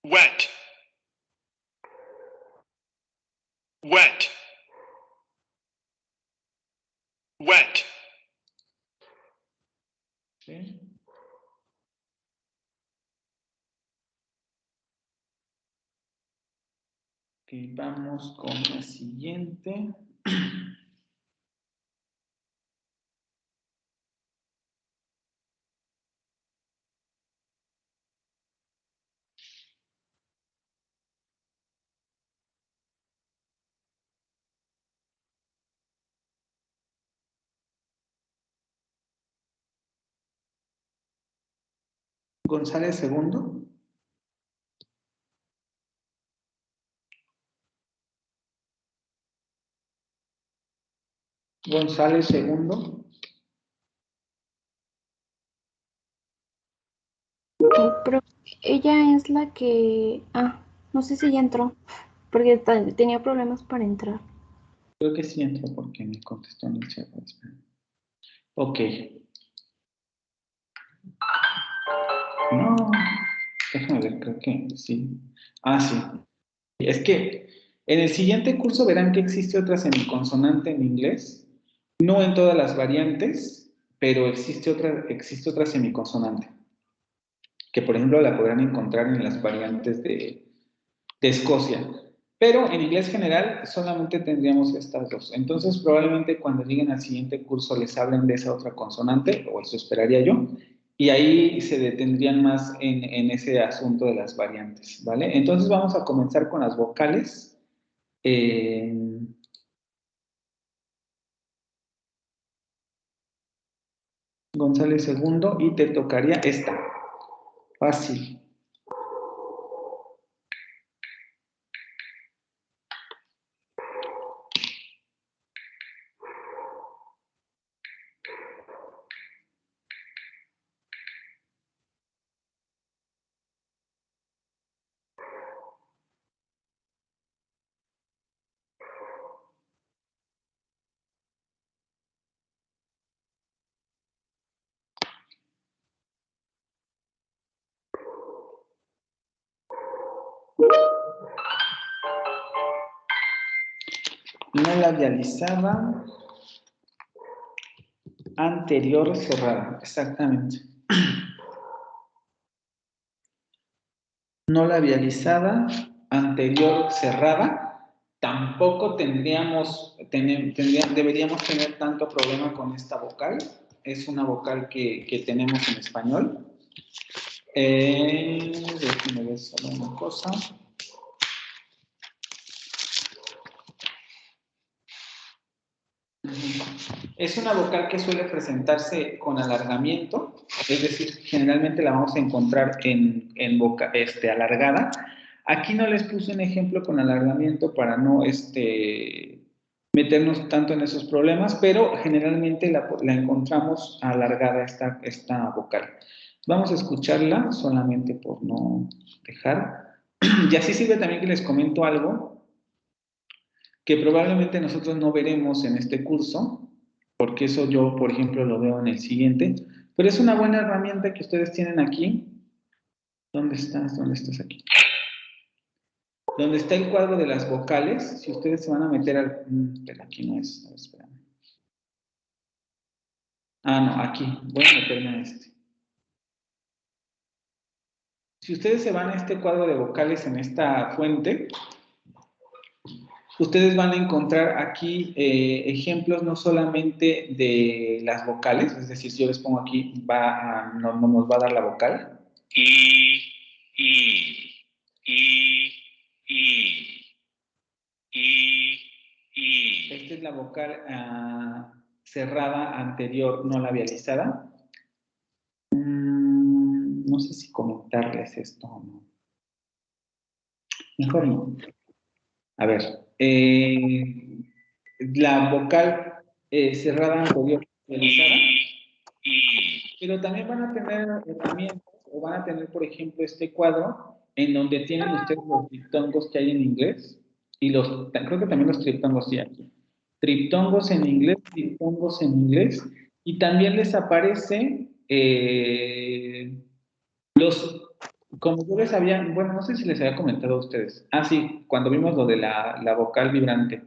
wet, wet, Wet. ¿Sí? Ok, vamos con la siguiente. González segundo. González segundo. Pero ella es la que... no sé si ya entró, porque tenía problemas para entrar. Creo que sí entró porque me contestó en el chat. Ok. No, déjame ver, creo que sí. Sí. Es que en el siguiente curso verán que existe otra semiconsonante en inglés. No en todas las variantes, pero existe otra semiconsonante. Que por ejemplo la podrán encontrar en las variantes de Escocia. Pero en inglés general solamente tendríamos estas dos. Entonces probablemente cuando lleguen al siguiente curso les hablen de esa otra consonante, o eso esperaría yo, y ahí se detendrían más en ese asunto de las variantes, ¿vale? Entonces vamos a comenzar con las vocales. González segundo, y te tocaría esta. Fácil. No labializada. Anterior cerrada, exactamente. No labializada, anterior cerrada. Tampoco deberíamos tener tanto problema con esta vocal. Es una vocal que tenemos en español. Déjenme ver solo una cosa. Es una vocal que suele presentarse con alargamiento, es decir, generalmente la vamos a encontrar en boca alargada. Aquí no les puse un ejemplo con alargamiento para no meternos tanto en esos problemas, pero generalmente la encontramos alargada esta vocal. Vamos a escucharla solamente por no dejar. Y así sirve también que les comento algo que probablemente nosotros no veremos en este curso, porque eso yo, por ejemplo, lo veo en el siguiente, pero es una buena herramienta que ustedes tienen aquí. ¿Dónde estás? ¿Dónde estás aquí? Donde está el cuadro de las vocales, si ustedes se van a meter al... Pero aquí no es, a ver, espérame. No, aquí, voy a meterme a este. Si ustedes se van a este cuadro de vocales en esta fuente, ustedes van a encontrar aquí ejemplos no solamente de las vocales, es decir, si yo les pongo aquí, nos va a dar la vocal. I. Esta es la vocal cerrada anterior no labializada. No sé si comentarles esto o no. Mejor no. A ver, la vocal cerrada anterior labializada, pero también van a tener herramientas o van a tener, por ejemplo, este cuadro en donde tienen ustedes los diptongos que hay en inglés y creo que también los triptongos sí aquí. Triptongos en inglés, diptongos en inglés, y también les aparece como yo les había, bueno, no sé si les había comentado a ustedes. Sí, cuando vimos lo de la vocal vibrante.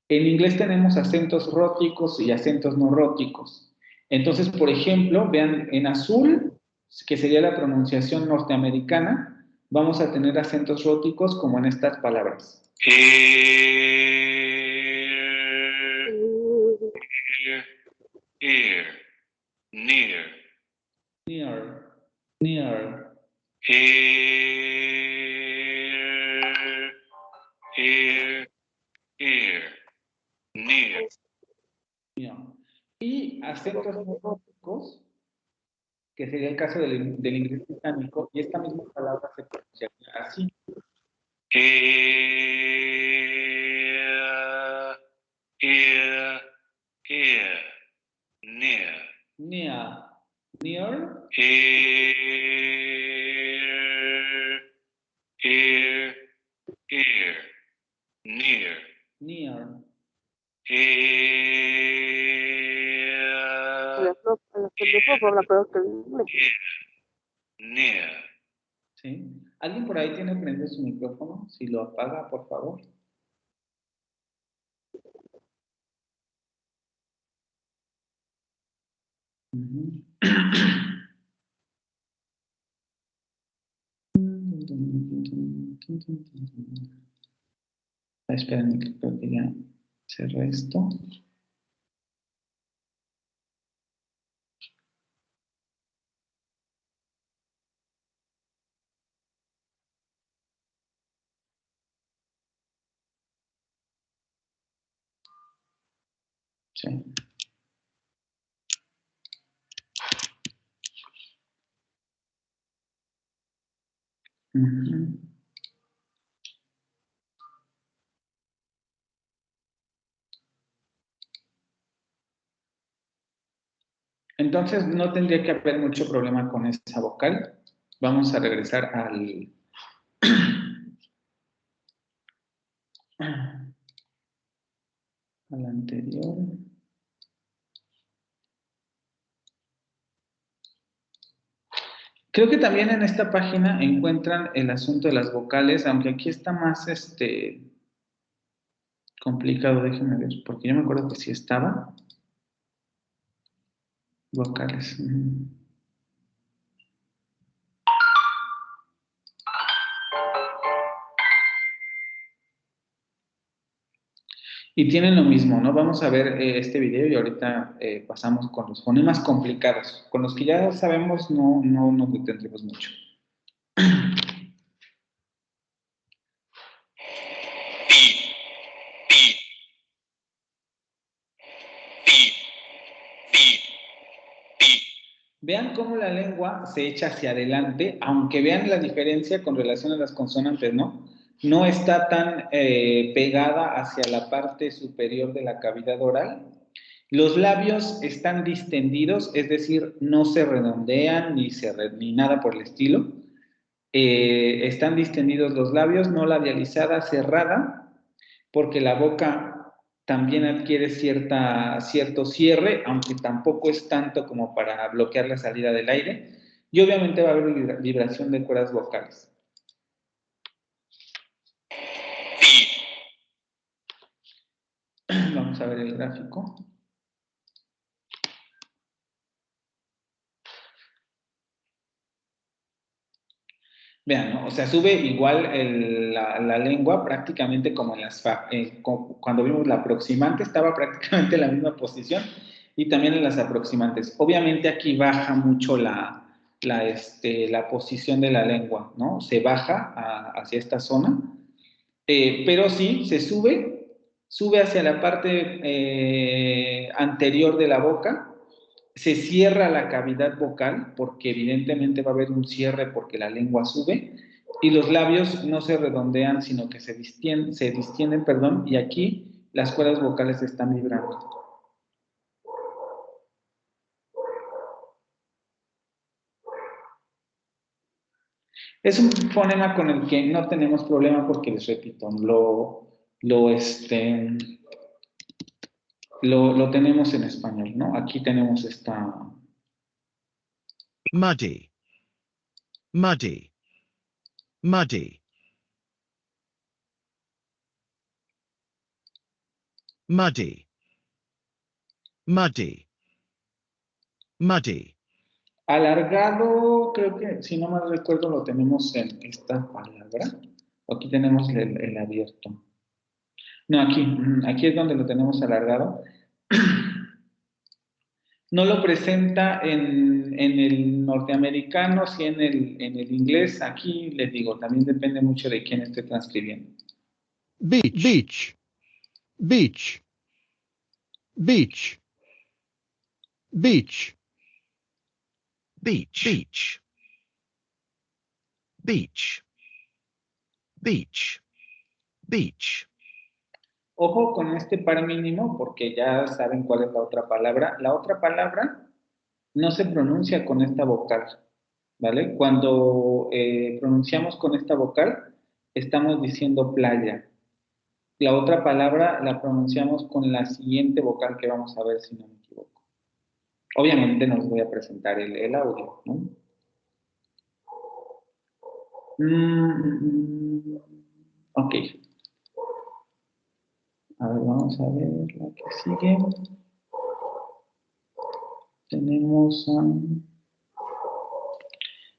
En inglés tenemos acentos róticos y acentos no róticos. Entonces, por ejemplo, vean, en azul, que sería la pronunciación norteamericana, vamos a tener acentos róticos como en estas palabras. Ear, near, Near, near, ear, near. near. Y acentos no róticos, que sería el caso del inglés británico, y esta misma palabra se pronuncia así. Ear, near. Near, near, Ear, near. near. Near. ¿Sí? ¿Alguien por ahí tiene prendido su micrófono? Si lo apaga, por favor. Ujú. Esperen, que creo que ya cerré esto. Sí. Ujú. Entonces no tendría que haber mucho problema con esa vocal. Vamos a regresar al anterior. Creo que también en esta página encuentran el asunto de las vocales, aunque aquí está más complicado, déjenme ver, porque yo me acuerdo que sí estaba. Vocales. Y tienen lo mismo, ¿no? Vamos a ver este video y ahorita pasamos con los fonemas complicados. Con los que ya sabemos no nos detendremos mucho. Vean cómo la lengua se echa hacia adelante, aunque vean la diferencia con relación a las consonantes, ¿no? No está tan pegada hacia la parte superior de la cavidad oral. Los labios están distendidos, es decir, no se redondean ni nada por el estilo. Están distendidos los labios, no labializada, cerrada, porque la boca también adquiere cierto cierre, aunque tampoco es tanto como para bloquear la salida del aire. Y obviamente va a haber vibración de cuerdas vocales. Vamos a ver el gráfico. Vean, ¿no? O sea, sube igual la lengua prácticamente como en cuando vimos la aproximante, estaba prácticamente en la misma posición, y también en las aproximantes. Obviamente aquí baja mucho la posición de la lengua, ¿no? Se baja hacia esta zona, pero sí, se sube hacia la parte anterior de la boca. Se cierra la cavidad vocal porque evidentemente va a haber un cierre porque la lengua sube, y los labios no se redondean sino que se distienden, perdón, y aquí las cuerdas vocales están vibrando. Es un fonema con el que no tenemos problema porque, les repito, lo tenemos en español, ¿no? Aquí tenemos esta... Muddy. Muddy. Muddy. Muddy. Muddy. Muddy. Alargado, creo que, si no mal recuerdo, lo tenemos en esta palabra. Aquí tenemos el abierto. No, aquí es donde lo tenemos alargado. No lo presenta en el norteamericano, sí en el inglés. Aquí les digo, también depende mucho de quién esté transcribiendo. Beach. Beach. Beach. Beach. Beach. Beach. Beach. Beach. Beach. Beach. Ojo con este par mínimo, porque ya saben cuál es la otra palabra. La otra palabra no se pronuncia con esta vocal, ¿vale? Cuando pronunciamos con esta vocal, estamos diciendo playa. La otra palabra la pronunciamos con la siguiente vocal que vamos a ver si no me equivoco. Obviamente nos voy a presentar el audio, ¿no? Ok. A ver, vamos a ver la que sigue. Tenemos a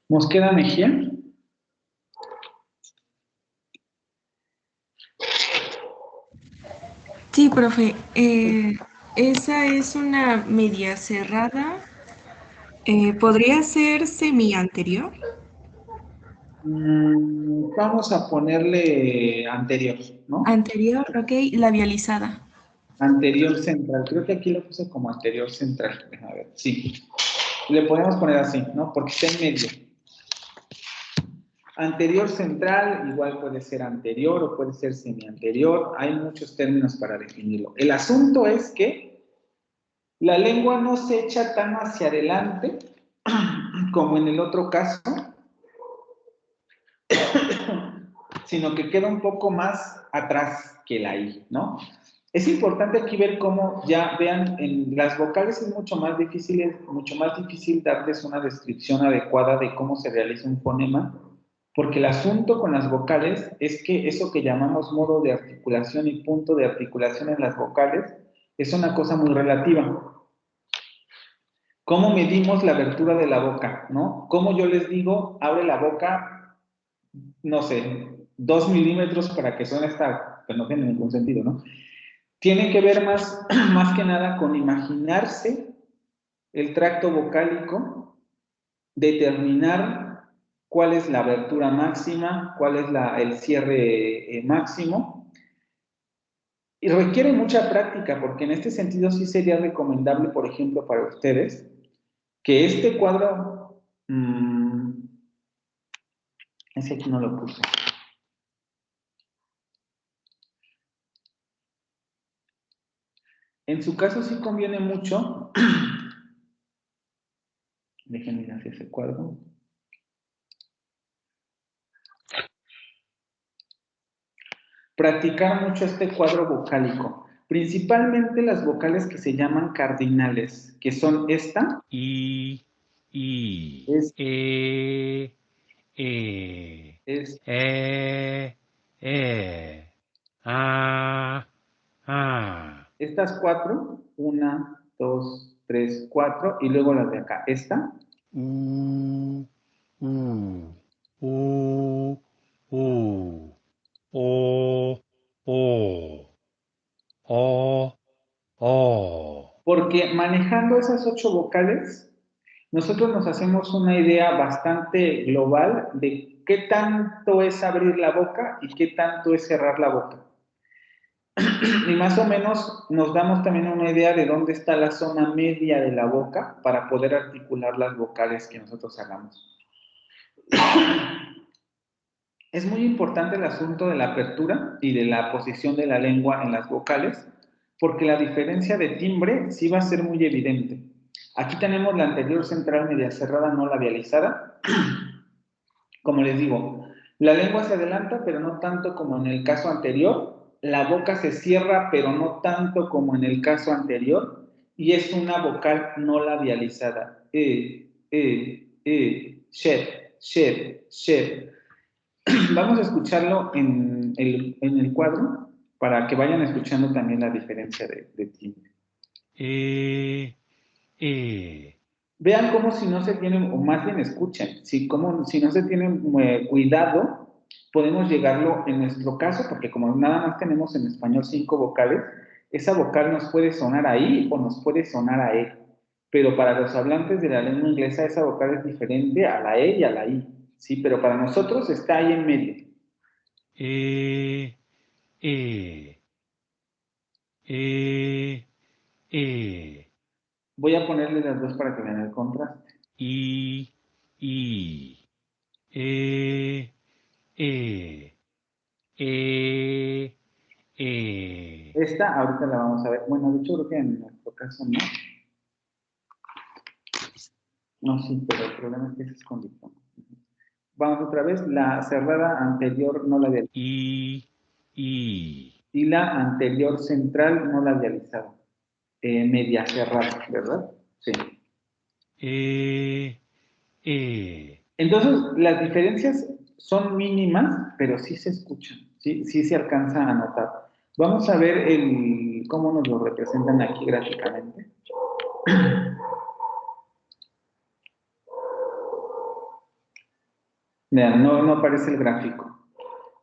Mosqueda Mejía. Sí, profe. Esa es una media cerrada. ¿Podría ser semi-anterior? Vamos a ponerle anterior, ¿no? Anterior, ok. Labializada. Anterior central. Creo que aquí lo puse como anterior central. A ver, sí. Le podemos poner así, ¿no? Porque está en medio. Anterior central, igual puede ser anterior o puede ser semianterior. Hay muchos términos para definirlo. El asunto es que la lengua no se echa tan hacia adelante como en el otro caso, sino que queda un poco más atrás que la I, ¿no? Es importante aquí ver cómo, ya vean, en las vocales es mucho más difícil darles una descripción adecuada de cómo se realiza un fonema, porque el asunto con las vocales es que eso que llamamos modo de articulación y punto de articulación en las vocales es una cosa muy relativa. ¿Cómo medimos la abertura de la boca, no? ¿Cómo yo les digo, abre la boca, no sé, 2 milímetros para que suene esta, que no tiene ningún sentido, ¿no? Tiene que ver más que nada con imaginarse el tracto vocálico, determinar cuál es la abertura máxima, cuál es el cierre máximo. Y requiere mucha práctica, porque en este sentido sí sería recomendable, por ejemplo, para ustedes, que este cuadro, ese aquí no lo puse. En su caso sí conviene mucho, déjenme ir hacia ese cuadro. Practicar mucho este cuadro vocálico, principalmente las vocales que se llaman cardinales, que son esta, I, es, es, estas cuatro, 1, 2, 3, 4, y luego las de acá, esta, porque manejando esas 8 vocales, nosotros nos hacemos una idea bastante global de qué tanto es abrir la boca y qué tanto es cerrar la boca. Y más o menos nos damos también una idea de dónde está la zona media de la boca para poder articular las vocales que nosotros hagamos. Es muy importante el asunto de la apertura y de la posición de la lengua en las vocales, porque la diferencia de timbre sí va a ser muy evidente. Aquí tenemos la anterior central media cerrada no labializada. Como les digo, la lengua se adelanta, pero no tanto como en el caso anterior. La boca se cierra, pero no tanto como en el caso anterior. Y es una vocal no labializada. Shed. Vamos a escucharlo en el cuadro para que vayan escuchando también la diferencia de timbre. Vean cómo si no se tienen, o más bien escuchen, si no se tienen cuidado, podemos llegarlo en nuestro caso, porque como nada más tenemos en español 5 vocales, esa vocal nos puede sonar ahí o nos puede sonar a E. Pero para los hablantes de la lengua inglesa, esa vocal es diferente a la E y a la I. Sí, pero para nosotros está ahí en medio. Voy a ponerle las dos para que vean el contraste. Esta ahorita la vamos a ver. Bueno, de hecho creo que en nuestro caso no. No, sí, pero el problema es que ese es con diptongo. Vamos otra vez. La cerrada anterior no labializada. Y la anterior central no labializada. Media cerrada, ¿verdad? Sí. Entonces, las diferencias son mínimas, pero sí se escuchan. Sí se alcanza a notar. Vamos a ver cómo nos lo representan aquí gráficamente. Vean, no aparece el gráfico,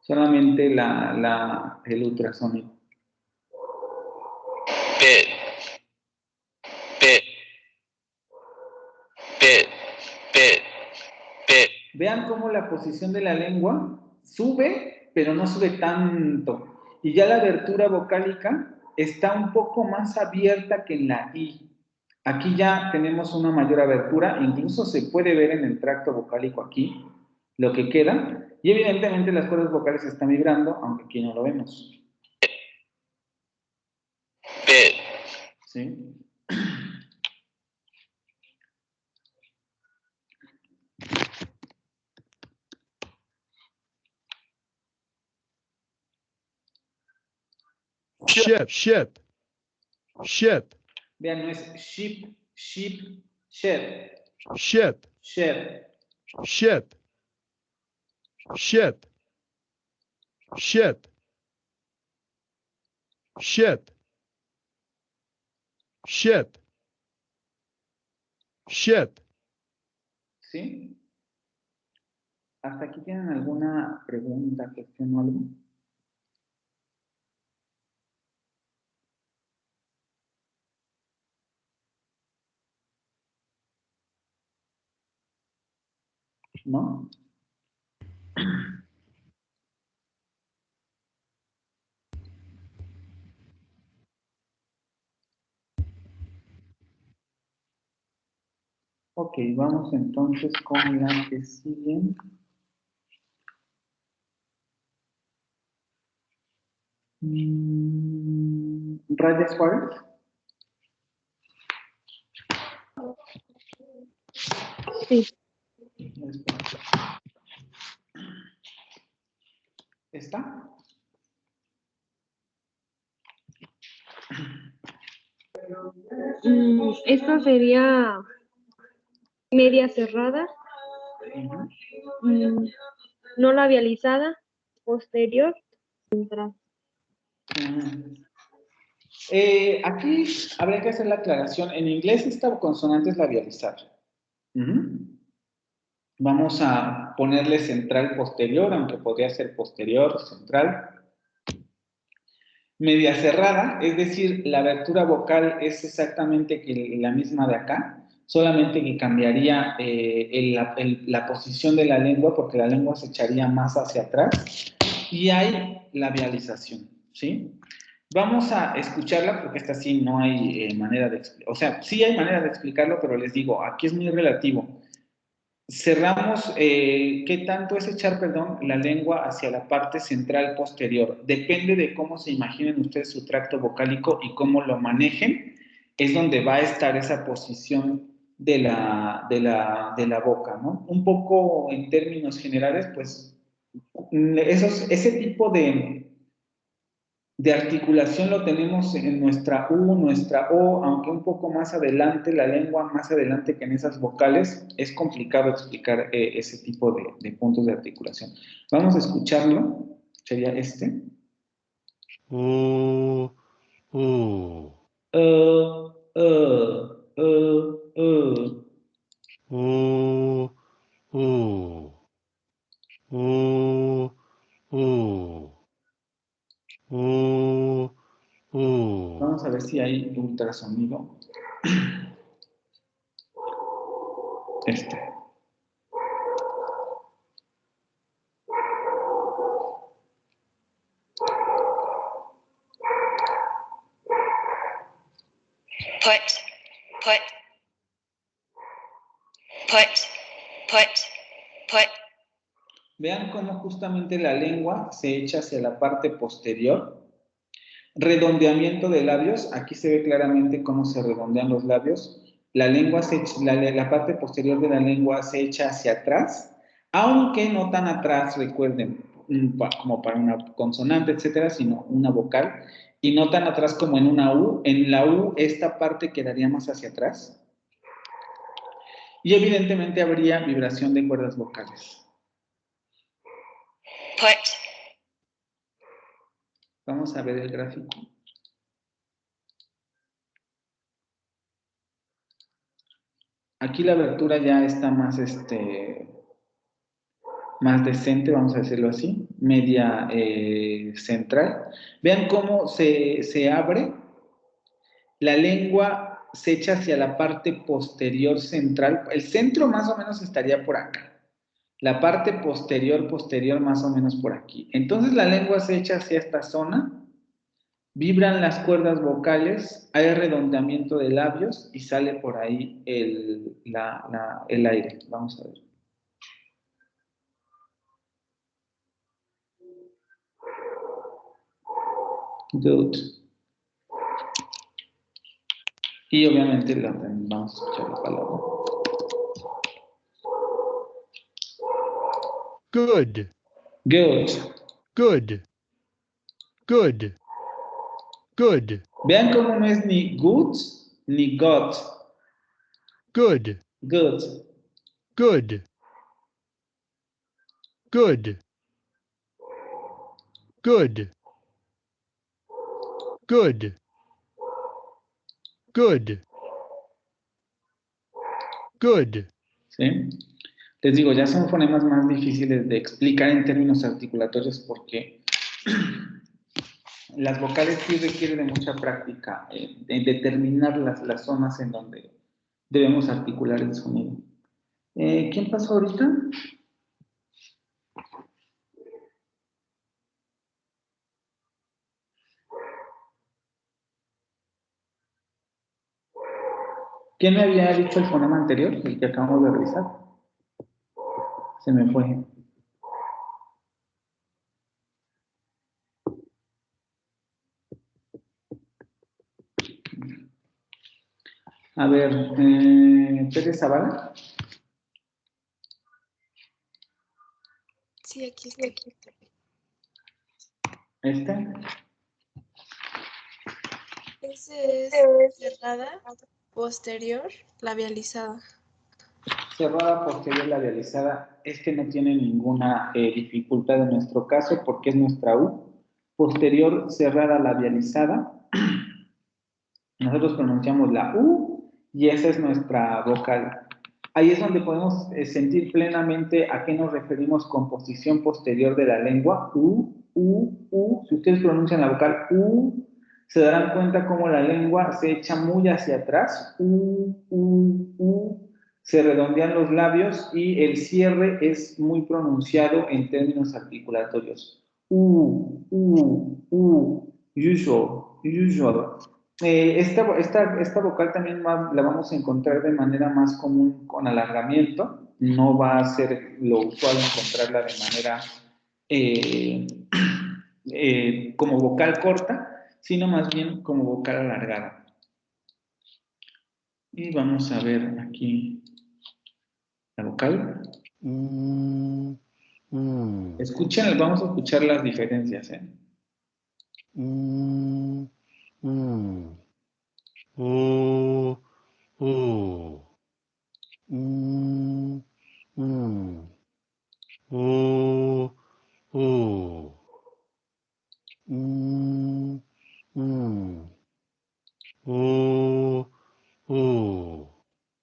solamente el ultrasonido. Vean cómo la posición de la lengua sube, pero no sube tanto. Y ya la abertura vocálica está un poco más abierta que en la I. Aquí ya tenemos una mayor abertura, incluso se puede ver en el tracto vocálico aquí lo que queda. Y evidentemente las cuerdas vocales están vibrando, aunque aquí no lo vemos. ¿Sí? Ship. Vean, no es ship, ship, shed. Ship. Shed. Ship. Ship. Ship. Ship. Ship. Ship. ¿Sí? ¿Hasta aquí tienen alguna pregunta, cuestión o algo? ¿No? Ok, vamos entonces con la que sigue. ¿Raya Suárez? Sí. ¿Está? Esta sería media cerrada, no labializada, posterior, central. Aquí habría que hacer la aclaración. En inglés esta consonante es labializada. Vamos a ponerle central posterior, aunque podría ser posterior, central. Media cerrada, es decir, la abertura vocal es exactamente la misma de acá, solamente que cambiaría la posición de la lengua, porque la lengua se echaría más hacia atrás, y hay labialización, ¿sí? Vamos a escucharla, porque esta sí no hay manera de explicarlo. O sea, sí hay manera de explicarlo, pero les digo, aquí es muy relativo. Cerramos, ¿qué tanto es echar, la lengua hacia la parte central posterior? Depende de cómo se imaginen ustedes su tracto vocálico y cómo lo manejen, es donde va a estar esa posición de la boca, ¿no? Un poco en términos generales, pues, ese tipo de articulación lo tenemos en nuestra U, nuestra O, aunque un poco más adelante, la lengua más adelante que en esas vocales, es complicado explicar ese tipo de puntos de articulación. Vamos a escucharlo, sería este. U, U, U, U, U, U, U. Vamos a ver si hay ultrasonido. Este. Put. Vean cómo justamente la lengua se echa hacia la parte posterior. Redondeamiento de labios. Aquí se ve claramente cómo se redondean los labios. La lengua la parte posterior de la lengua se echa hacia atrás, aunque no tan atrás, recuerden, como para una consonante, etcétera, sino una vocal, y no tan atrás como en una U. En la U, esta parte quedaría más hacia atrás. Y evidentemente habría vibración de cuerdas vocales. Vamos a ver el gráfico. Aquí la abertura ya está más, más decente, vamos a decirlo así, media central. Vean cómo se abre. La lengua se echa hacia la parte posterior central. El centro más o menos estaría por acá. La parte posterior más o menos por aquí. Entonces la lengua se echa hacia esta zona. Vibran las cuerdas vocales, hay redondeamiento de labios y sale por ahí el aire. Vamos a ver. Good. Y obviamente vamos a escuchar la palabra. Good. Good. Good. Good. Good. Vean cómo no es ni good ni got. Good. Good. Good. Good. Good. Good. Good. Good. ¿Sí? Les digo, ya son fonemas más difíciles de explicar en términos articulatorios porque las vocales sí requieren de mucha práctica en determinar las zonas en donde debemos articular el sonido. ¿Quién pasó ahorita? ¿Quién me había dicho el fonema anterior, el que acabamos de revisar? Se me fue. A ver, Pérez Zavala. Sí, aquí está. ¿Este? Ese es cerrada, posterior, labializada. Cerrada posterior labializada. Este no tiene ninguna dificultad en nuestro caso porque es nuestra U. Posterior cerrada labializada. Nosotros pronunciamos la U y esa es nuestra vocal. Ahí es donde podemos sentir plenamente a qué nos referimos con posición posterior de la lengua. U, U, U. Si ustedes pronuncian la vocal U, se darán cuenta cómo la lengua se echa muy hacia atrás. U, U, U. Se redondean los labios y el cierre es muy pronunciado en términos articulatorios. U, U, U. Usual, usual. Esta vocal también la vamos a encontrar de manera más común con alargamiento. No va a ser lo usual encontrarla de manera como vocal corta, sino más bien como vocal alargada. Y vamos a ver aquí la vocal. Escuchen, vamos a escuchar las diferencias.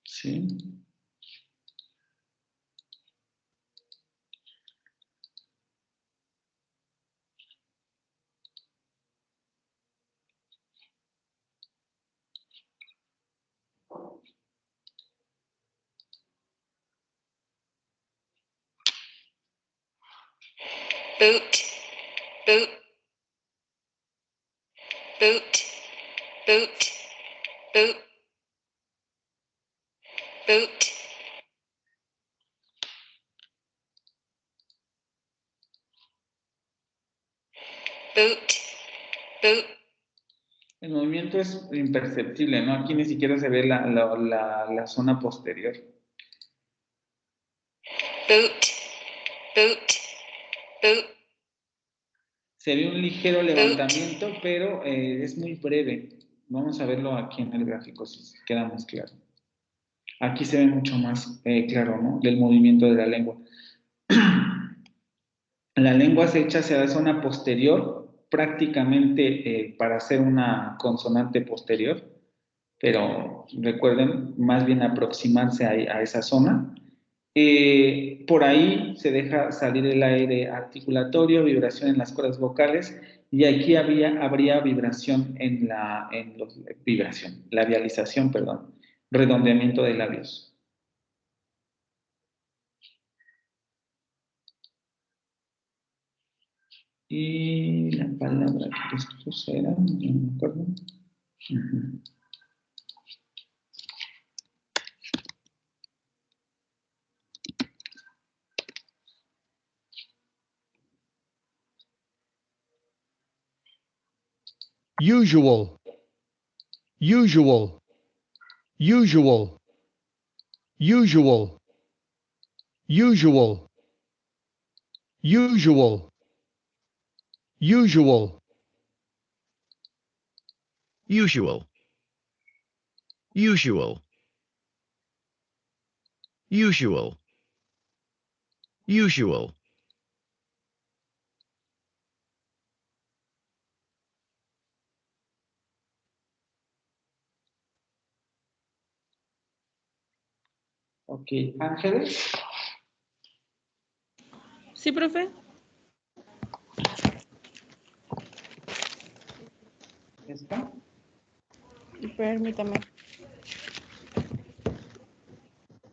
Sí. Boot, boot, boot, boot, boot, boot. Boot, boot. El movimiento es imperceptible, ¿no? Aquí ni siquiera se ve la zona posterior. Boot, boot, boot. Se ve un ligero levantamiento, pero es muy breve. Vamos a verlo aquí en el gráfico, si queda más claro. Aquí se ve mucho más claro, ¿no? Del movimiento de la lengua. La lengua se echa hacia la zona posterior, prácticamente para hacer una consonante posterior, pero recuerden, más bien aproximarse a esa zona. Por ahí se deja salir el aire articulatorio, vibración en las cuerdas vocales, y aquí habría vibración labialización, perdón, redondeamiento de labios. Y la palabra que les puse era, no me acuerdo. Usual. Usual. Usual. Usual. Usual. Usual. Usual. Usual. Usual. Usual. Usual. Ok, Ángeles. Sí, profe. ¿Está? Permítame.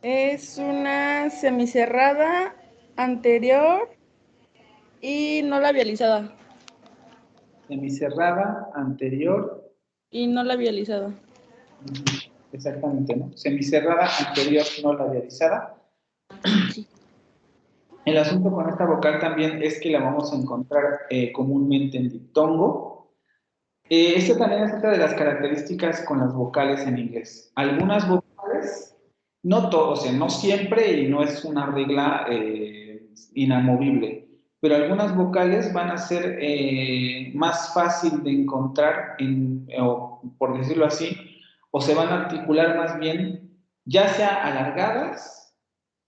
Es una semicerrada anterior y no labializada. Semicerrada, anterior. Y no labializada. Exactamente, ¿no? Semicerrada, anterior, no labializada. Sí. El asunto con esta vocal también es que la vamos a encontrar comúnmente en diptongo. Esta también es otra de las características con las vocales en inglés. Algunas vocales, no todos, o sea, no siempre y no es una regla inamovible, pero algunas vocales van a ser más fácil de encontrar, o por decirlo así, o se van a articular más bien, ya sea alargadas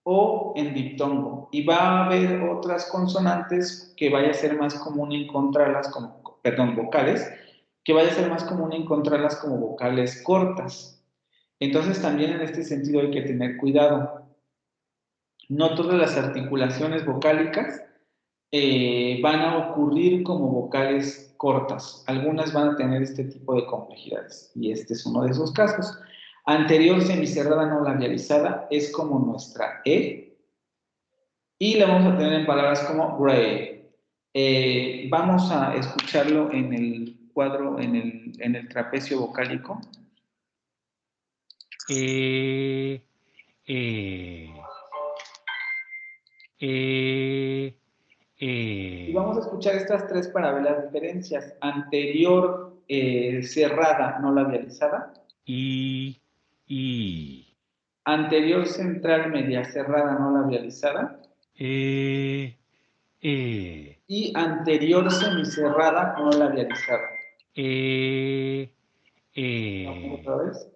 o en diptongo. Y va a haber otras consonantes que vaya a ser más común encontrarlas como, perdón, vocales, que vaya a ser más común encontrarlas como vocales cortas. Entonces también en este sentido hay que tener cuidado. No todas las articulaciones vocálicas van a ocurrir como vocales cortas. Algunas van a tener este tipo de complejidades y este es uno de esos casos. Anterior semicerrada no labializada es como nuestra E y la vamos a tener en palabras como gray. Vamos a escucharlo en el cuadro, en el trapecio vocálico. Y vamos a escuchar estas tres para ver las diferencias. Anterior cerrada no labializada. Anterior central media cerrada no labializada. Y anterior semicerrada no labializada. Vamos otra vez.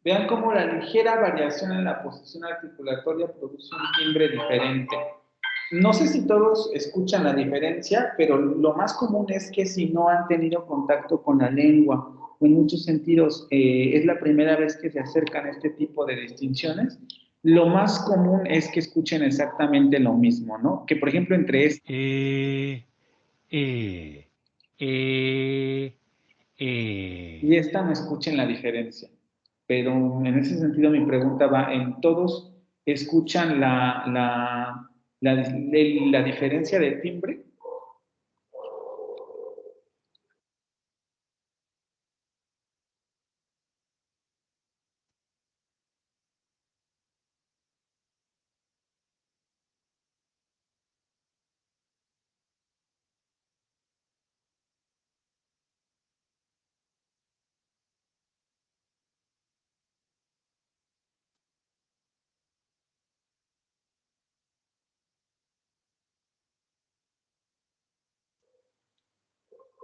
Vean cómo la ligera variación en la posición articulatoria produce un timbre diferente. No sé si todos escuchan la diferencia, pero lo más común es que si no han tenido contacto con la lengua, o en muchos sentidos es la primera vez que se acercan a este tipo de distinciones, lo más común es que escuchen exactamente lo mismo, ¿no? Que por ejemplo entre y esta no escuchen la diferencia. Pero en ese sentido mi pregunta va en todos escuchan la diferencia de timbre.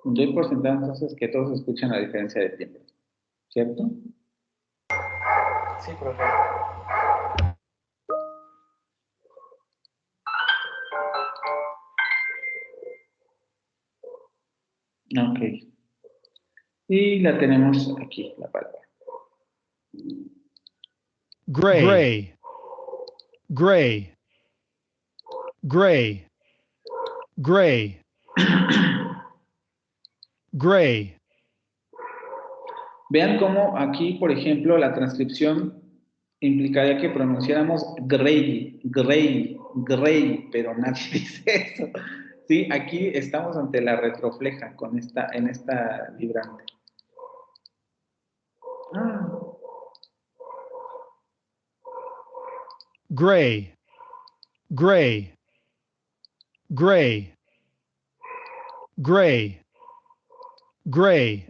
Doy por sentado entonces que todos escuchan la diferencia de timbre, ¿cierto? Sí, profe. Ok. Y la tenemos aquí, la palabra. Gray. Gray. Gray. Gray. Gray. Vean cómo aquí, por ejemplo, la transcripción implicaría que pronunciáramos gray, gray, gray, pero nadie dice eso. Sí, aquí estamos ante la retrofleja en esta vibrante. Gray. Gray. Gray. Gray. Gray.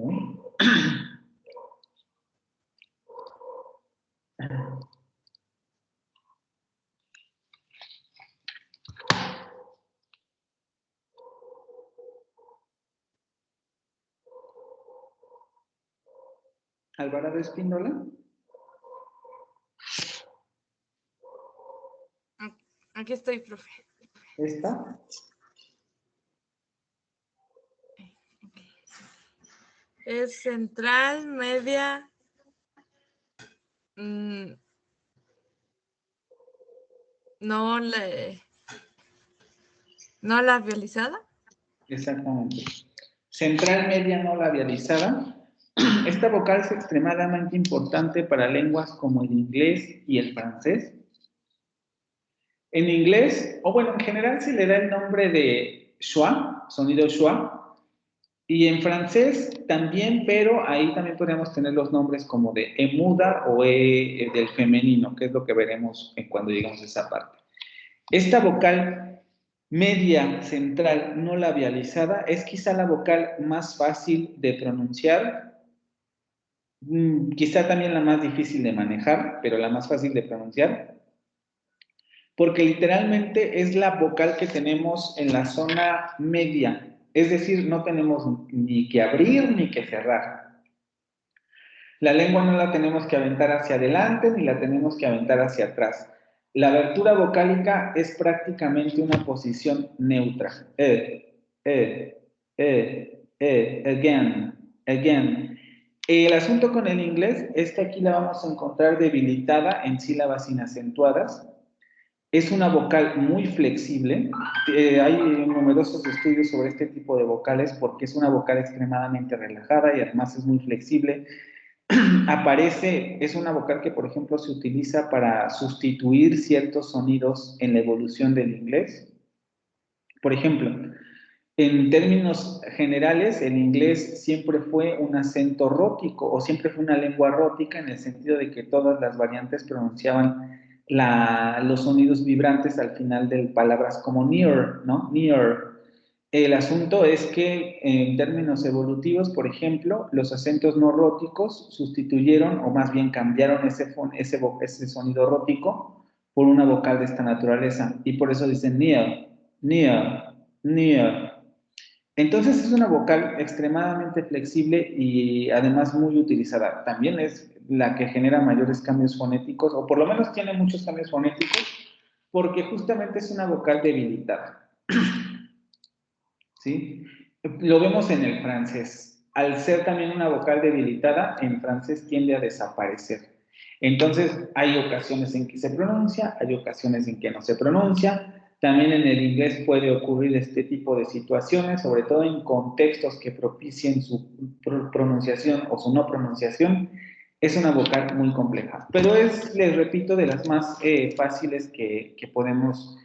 Alvarado Espíndola. Aquí estoy, profe. ¿Esta? Es central, media. No labializada. Exactamente. Central media no labializada. Esta vocal es extremadamente importante para lenguas como el inglés y el francés. En inglés, o bueno, en general se le da el nombre de schwa, sonido schwa, y en francés también, pero ahí también podríamos tener los nombres como de E muda o E del femenino, que es lo que veremos cuando lleguemos a esa parte. Esta vocal media central no labializada es quizá la vocal más fácil de pronunciar, quizá también la más difícil de manejar, pero la más fácil de pronunciar, porque literalmente es la vocal que tenemos en la zona media, es decir, no tenemos ni que abrir ni que cerrar. La lengua no la tenemos que aventar hacia adelante ni la tenemos que aventar hacia atrás. La abertura vocálica es prácticamente una posición neutra. Again, again. El asunto con el inglés es que aquí la vamos a encontrar debilitada en sílabas inacentuadas. Es una vocal muy flexible. Hay numerosos estudios sobre este tipo de vocales porque es una vocal extremadamente relajada y además es muy flexible. Es una vocal que, por ejemplo, se utiliza para sustituir ciertos sonidos en la evolución del inglés. Por ejemplo, en términos generales, el inglés siempre fue un acento rótico o siempre fue una lengua rótica en el sentido de que todas las variantes pronunciaban los sonidos vibrantes al final de palabras como near, ¿no? Near. El asunto es que en términos evolutivos, por ejemplo, los acentos no róticos sustituyeron o más bien cambiaron ese sonido rótico por una vocal de esta naturaleza y por eso dicen near, near, near. Entonces es una vocal extremadamente flexible y además muy utilizada. También es la que genera mayores cambios fonéticos, o por lo menos tiene muchos cambios fonéticos, porque justamente es una vocal debilitada. ¿Sí? Lo vemos en el francés. Al ser también una vocal debilitada, en francés tiende a desaparecer. Entonces, hay ocasiones en que se pronuncia, hay ocasiones en que no se pronuncia. También en el inglés puede ocurrir este tipo de situaciones, sobre todo en contextos que propicien su pronunciación o su no pronunciación. Es una vocal muy compleja, pero es, les repito, de las más fáciles que podemos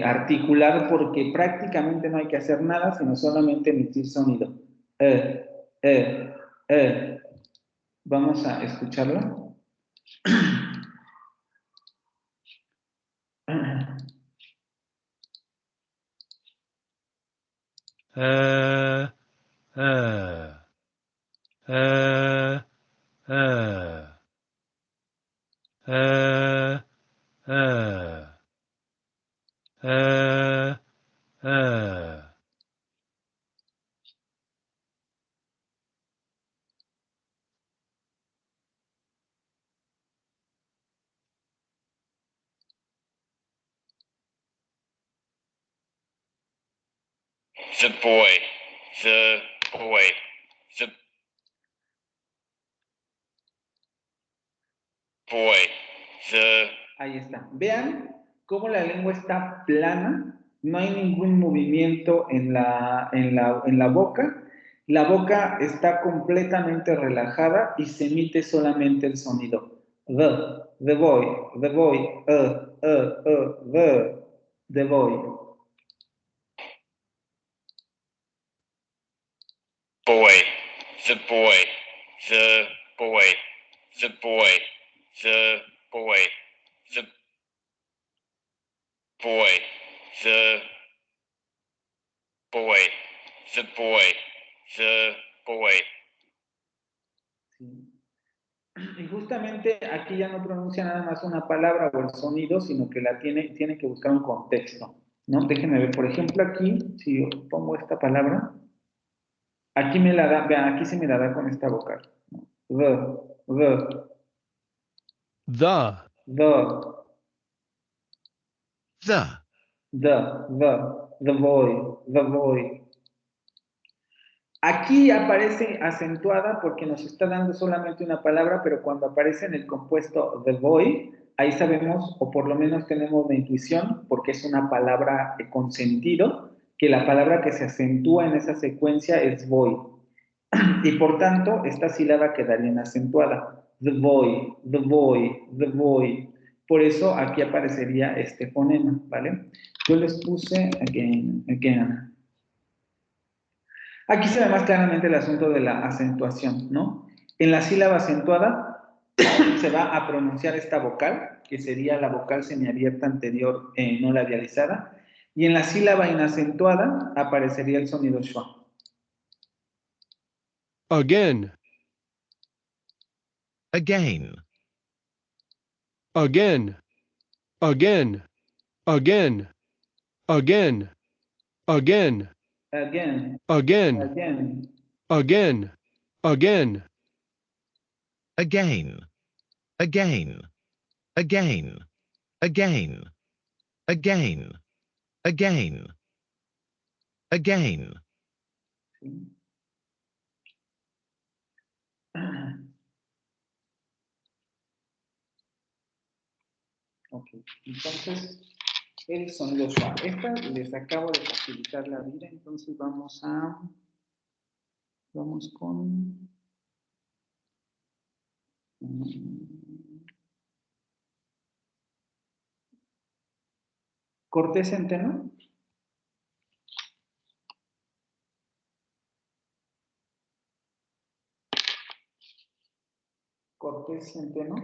articular, porque prácticamente no hay que hacer nada, sino solamente emitir sonido. Eh. Vamos a escucharlo. The boy. The boy. The boy. The Ahí está. Vean cómo la lengua está plana, no hay ningún movimiento en la boca. La boca está completamente relajada y se emite solamente el sonido. The boy, the boy, the boy. boy. The boy. The boy. The boy. The boy. The boy. The boy. The boy. The boy. Sí. Y justamente aquí ya no pronuncia nada más una palabra o el sonido, sino que tiene que buscar un contexto, ¿no? Déjenme ver, por ejemplo, aquí, si yo pongo esta palabra, aquí me la da, vean, aquí se me la da con esta vocal. The. The boy. Aquí aparece acentuada porque nos está dando solamente una palabra, pero cuando aparece en el compuesto the boy, ahí sabemos, o por lo menos tenemos la intuición, porque es una palabra con sentido, que la palabra que se acentúa en esa secuencia es boy. Y por tanto, esta sílaba quedaría en acentuada. The boy, the boy, the boy. Por eso aquí aparecería este fonema, ¿vale? Yo les puse again. Aquí se ve más claramente el asunto de la acentuación, ¿no? En la sílaba acentuada se va a pronunciar esta vocal, que sería la vocal semiabierta anterior no labializada, y en la sílaba inacentuada aparecería el sonido schwa. Again. Again. Again. Again. Again. Again. Again. Again. Again. Again. Again. Again. Again. Again. Again. Again. Again. Again. Again. Ok, entonces el sonido schwa. Esta les acabo de facilitar la vida, entonces vamos con cortés centeno. Cortés centeno.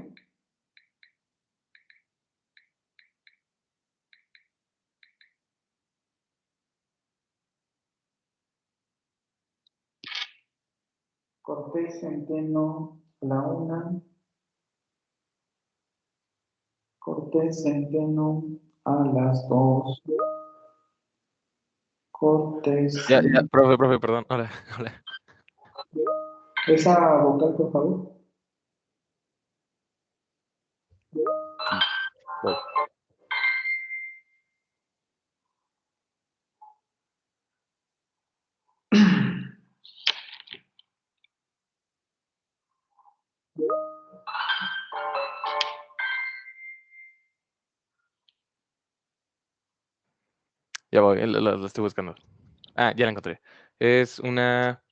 Cortés centeno la una. Cortés centeno a las 2. Cortés. Ya, profe, perdón. Hola. Esa vocal, por favor. Sí. Voy. Ya voy, lo estoy buscando. Ah, ya la encontré. Es una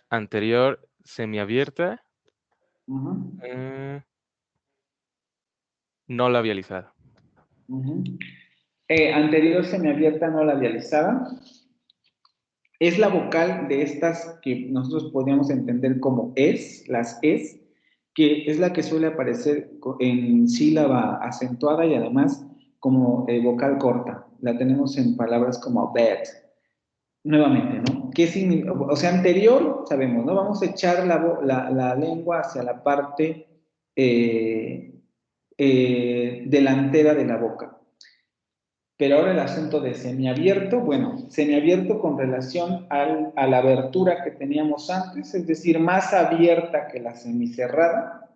anterior semiabierta, Ujú, no labializada. ujú. Anterior semiabierta no labializada. Es la vocal de estas que nosotros podríamos entender como es, las es, que es la que suele aparecer en sílaba acentuada y además como vocal corta. La tenemos en palabras como bed. Nuevamente, ¿no? ¿Qué significa? O sea, anterior, sabemos, ¿no? Vamos a echar la lengua hacia la parte delantera de la boca. Pero ahora el asunto de semiabierto, bueno, semiabierto con relación a la abertura que teníamos antes, es decir, más abierta que la semicerrada,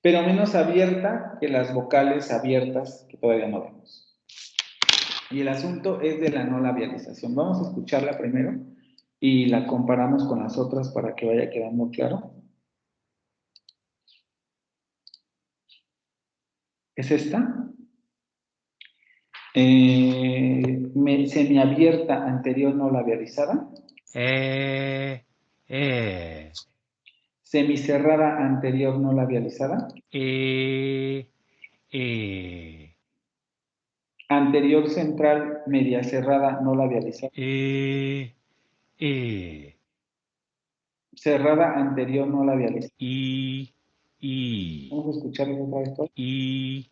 pero menos abierta que las vocales abiertas que todavía no vemos. Y el asunto es de la no labialización. Vamos a escucharla primero y la comparamos con las otras para que vaya quedando claro. ¿Es esta? Semiabierta anterior no labializada. Semicerrada anterior no labializada. Anterior central media cerrada no labializada. Cerrada anterior no labializada. Vamos a escucharlo otra vez todo. ¿Sí?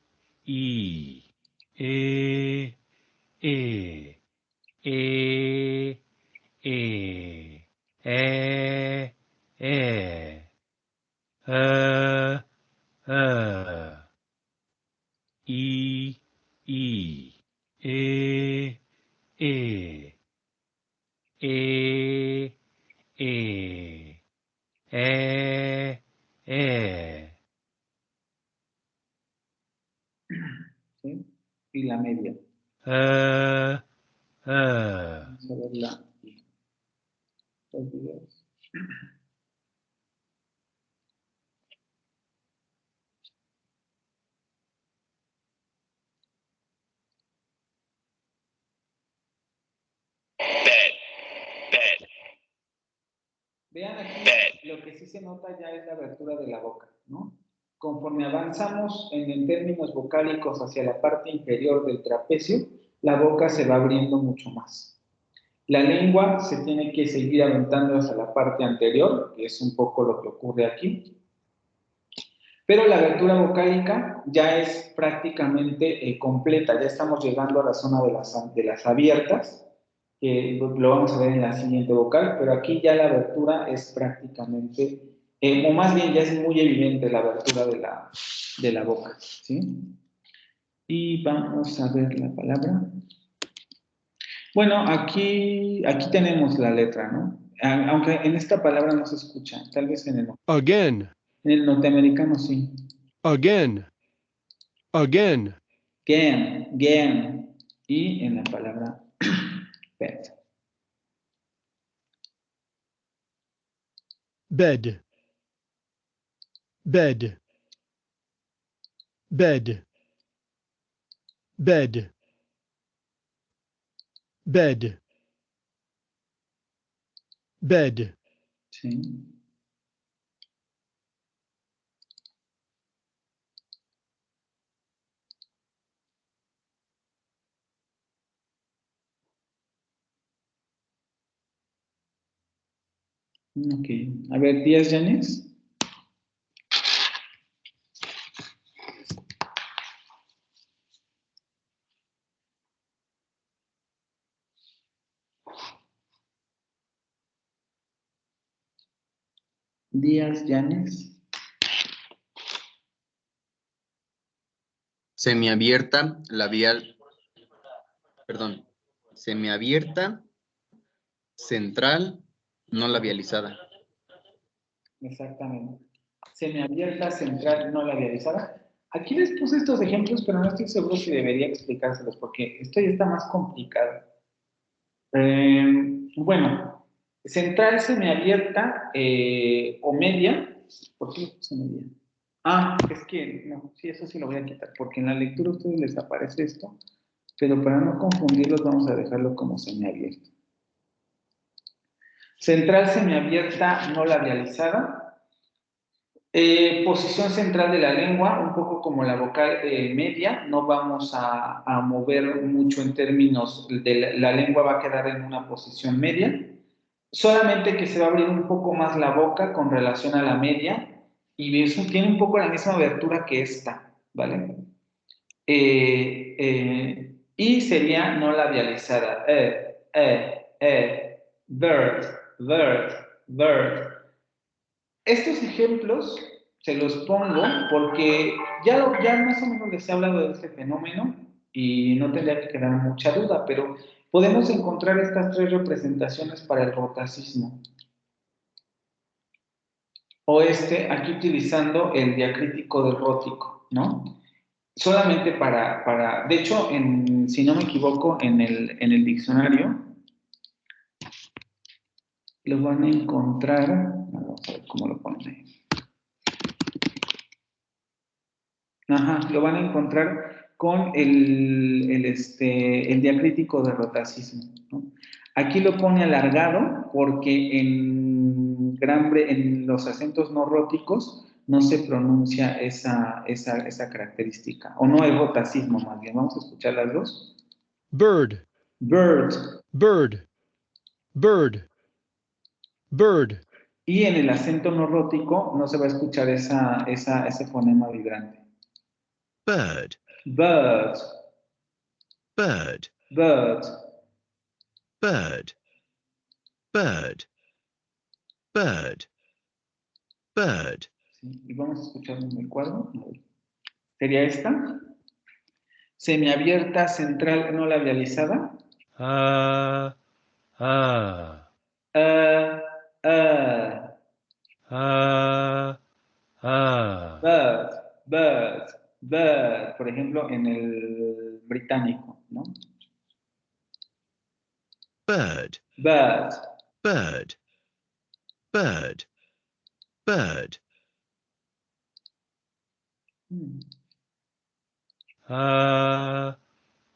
Y la media. Vamos a ver los videos. Vean aquí, lo que sí se nota ya es la abertura de la boca, ¿no? Conforme avanzamos en términos vocálicos hacia la parte inferior del trapecio, la boca se va abriendo mucho más. La lengua se tiene que seguir aventando hacia la parte anterior, que es un poco lo que ocurre aquí. Pero la abertura vocálica ya es prácticamente completa, ya estamos llegando a la zona de las abiertas, que lo vamos a ver en la siguiente vocal, pero aquí ya la abertura es prácticamente, o más bien ya es muy evidente la abertura de la boca, ¿sí? Y vamos a ver la palabra. Bueno, aquí tenemos la letra, ¿no? Aunque en esta palabra no se escucha, tal vez en Again. En el norteamericano sí. Again. Again. Again. Y en la palabra bed. Bed. Bed. Bed. Bed. Bed. Bed. Sí. Ok. A ver, Díaz Llanes. Díaz Llanes. Semiabierta, labial, perdón, semiabierta, central, no labializada. Exactamente. Semiabierta, central, no labializada. Aquí les puse estos ejemplos, pero no estoy seguro si debería explicárselos, porque esto ya está más complicado. Bueno, central, semiabierta o media. ¿Por qué le puse media? Ah, es que, no, sí, eso sí lo voy a quitar, porque en la lectura a ustedes les aparece esto. pero para no confundirlos vamos a dejarlo como semiabierto. Central semiabierta no labializada. Posición central de la lengua, un poco como la vocal media, no vamos a mover mucho en términos de la lengua va a quedar en una posición media, solamente que se va a abrir un poco más la boca con relación a la media y eso tiene un poco la misma abertura que esta, ¿vale? Y sería no labializada, bird, bird, bird. Estos ejemplos se los pongo porque ya más o menos les he hablado de este fenómeno y no tendría que quedar mucha duda, pero podemos encontrar estas tres representaciones para el rotacismo. O aquí utilizando el diacrítico del rótico, ¿no? Solamente de hecho, si no me equivoco, en el diccionario lo van a encontrar, vamos a ver cómo lo ponen ahí. Ajá, lo van a encontrar con el diacrítico de rotacismo, ¿no? Aquí lo pone alargado porque en los acentos no róticos no se pronuncia esa característica, o no hay rotacismo más bien. Vamos a escuchar las dos. Bird. Bird. Bird. Bird. Bird. Y en el acento no rótico no se va a escuchar ese fonema vibrante. Bird. Bird. Bird. Bird. Bird. Bird. Bird. Bird. Sí, y vamos a escuchar en el cuadro. ¿Sería esta? Semiabierta central no labializada. Ah. Ah. Ah. Bird, bird, bird. Por ejemplo, en el británico, ¿no? Bird. Bird. Bird. Bird. Bird. Ah.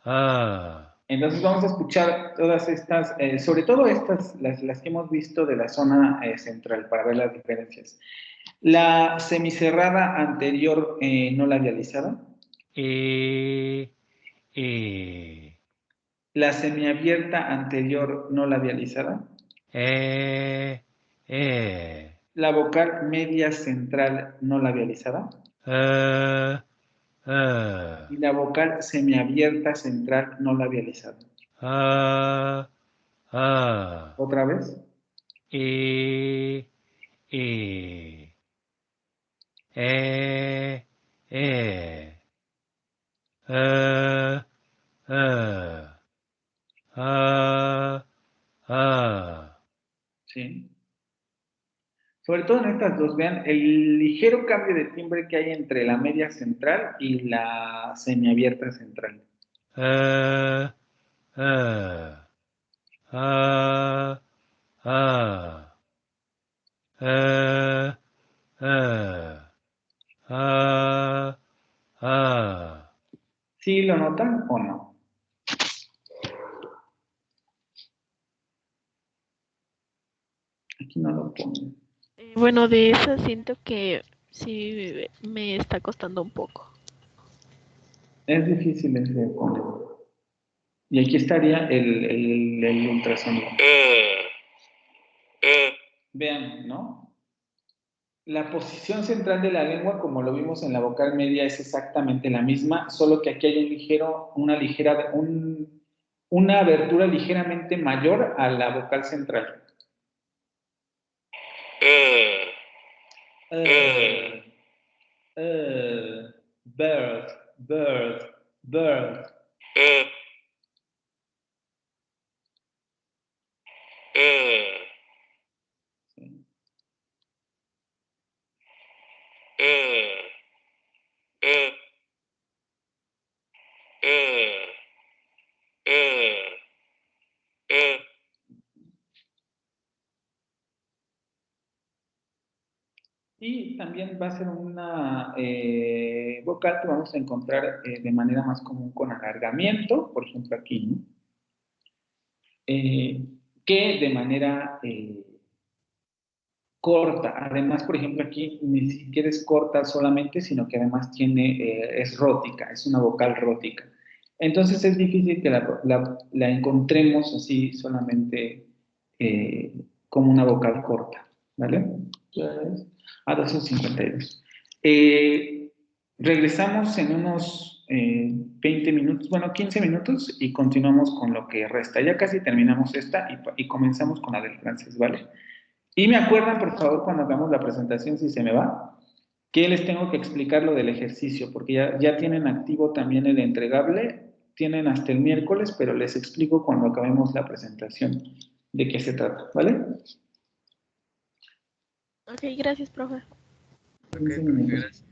Ah. Entonces vamos a escuchar todas estas, sobre todo estas, las que hemos visto de la zona central, para ver las diferencias. La semicerrada anterior no labializada. La semiabierta anterior no labializada. La vocal media central no labializada. Y la vocal semiabierta central no labializada. ¿Otra vez? Sí. Sobre todo en estas dos, vean el ligero cambio de timbre que hay entre la media central y la semiabierta central. ¿Sí lo notan o no? Aquí no lo pongo. Bueno, de eso siento que sí me está costando un poco. Es difícil ese poner. Y aquí estaría el ultrasonido. Vean, ¿no? La posición central de la lengua, como lo vimos en la vocal media, es exactamente la misma, solo que aquí hay una abertura ligeramente mayor a la vocal central. Bird, bird, bird. Y también va a ser una vocal que vamos a encontrar de manera más común con alargamiento, por ejemplo aquí, ¿no? Que de manera corta. Además, por ejemplo, aquí ni siquiera es corta solamente, sino que además es rótica, es una vocal rótica. Entonces es difícil que la encontremos así solamente como una vocal corta, ¿vale? A 252. Regresamos en unos 20 minutos, bueno, 15 minutos y continuamos con lo que resta. Ya casi terminamos esta y comenzamos con la del francés, ¿vale? Y me acuerdan, por favor, cuando hagamos la presentación, si se me va, que les tengo que explicar lo del ejercicio, porque ya tienen activo también el entregable, tienen hasta el miércoles, pero les explico cuando acabemos la presentación de qué se trata, ¿vale? Ok, gracias, profe. 15 minutos.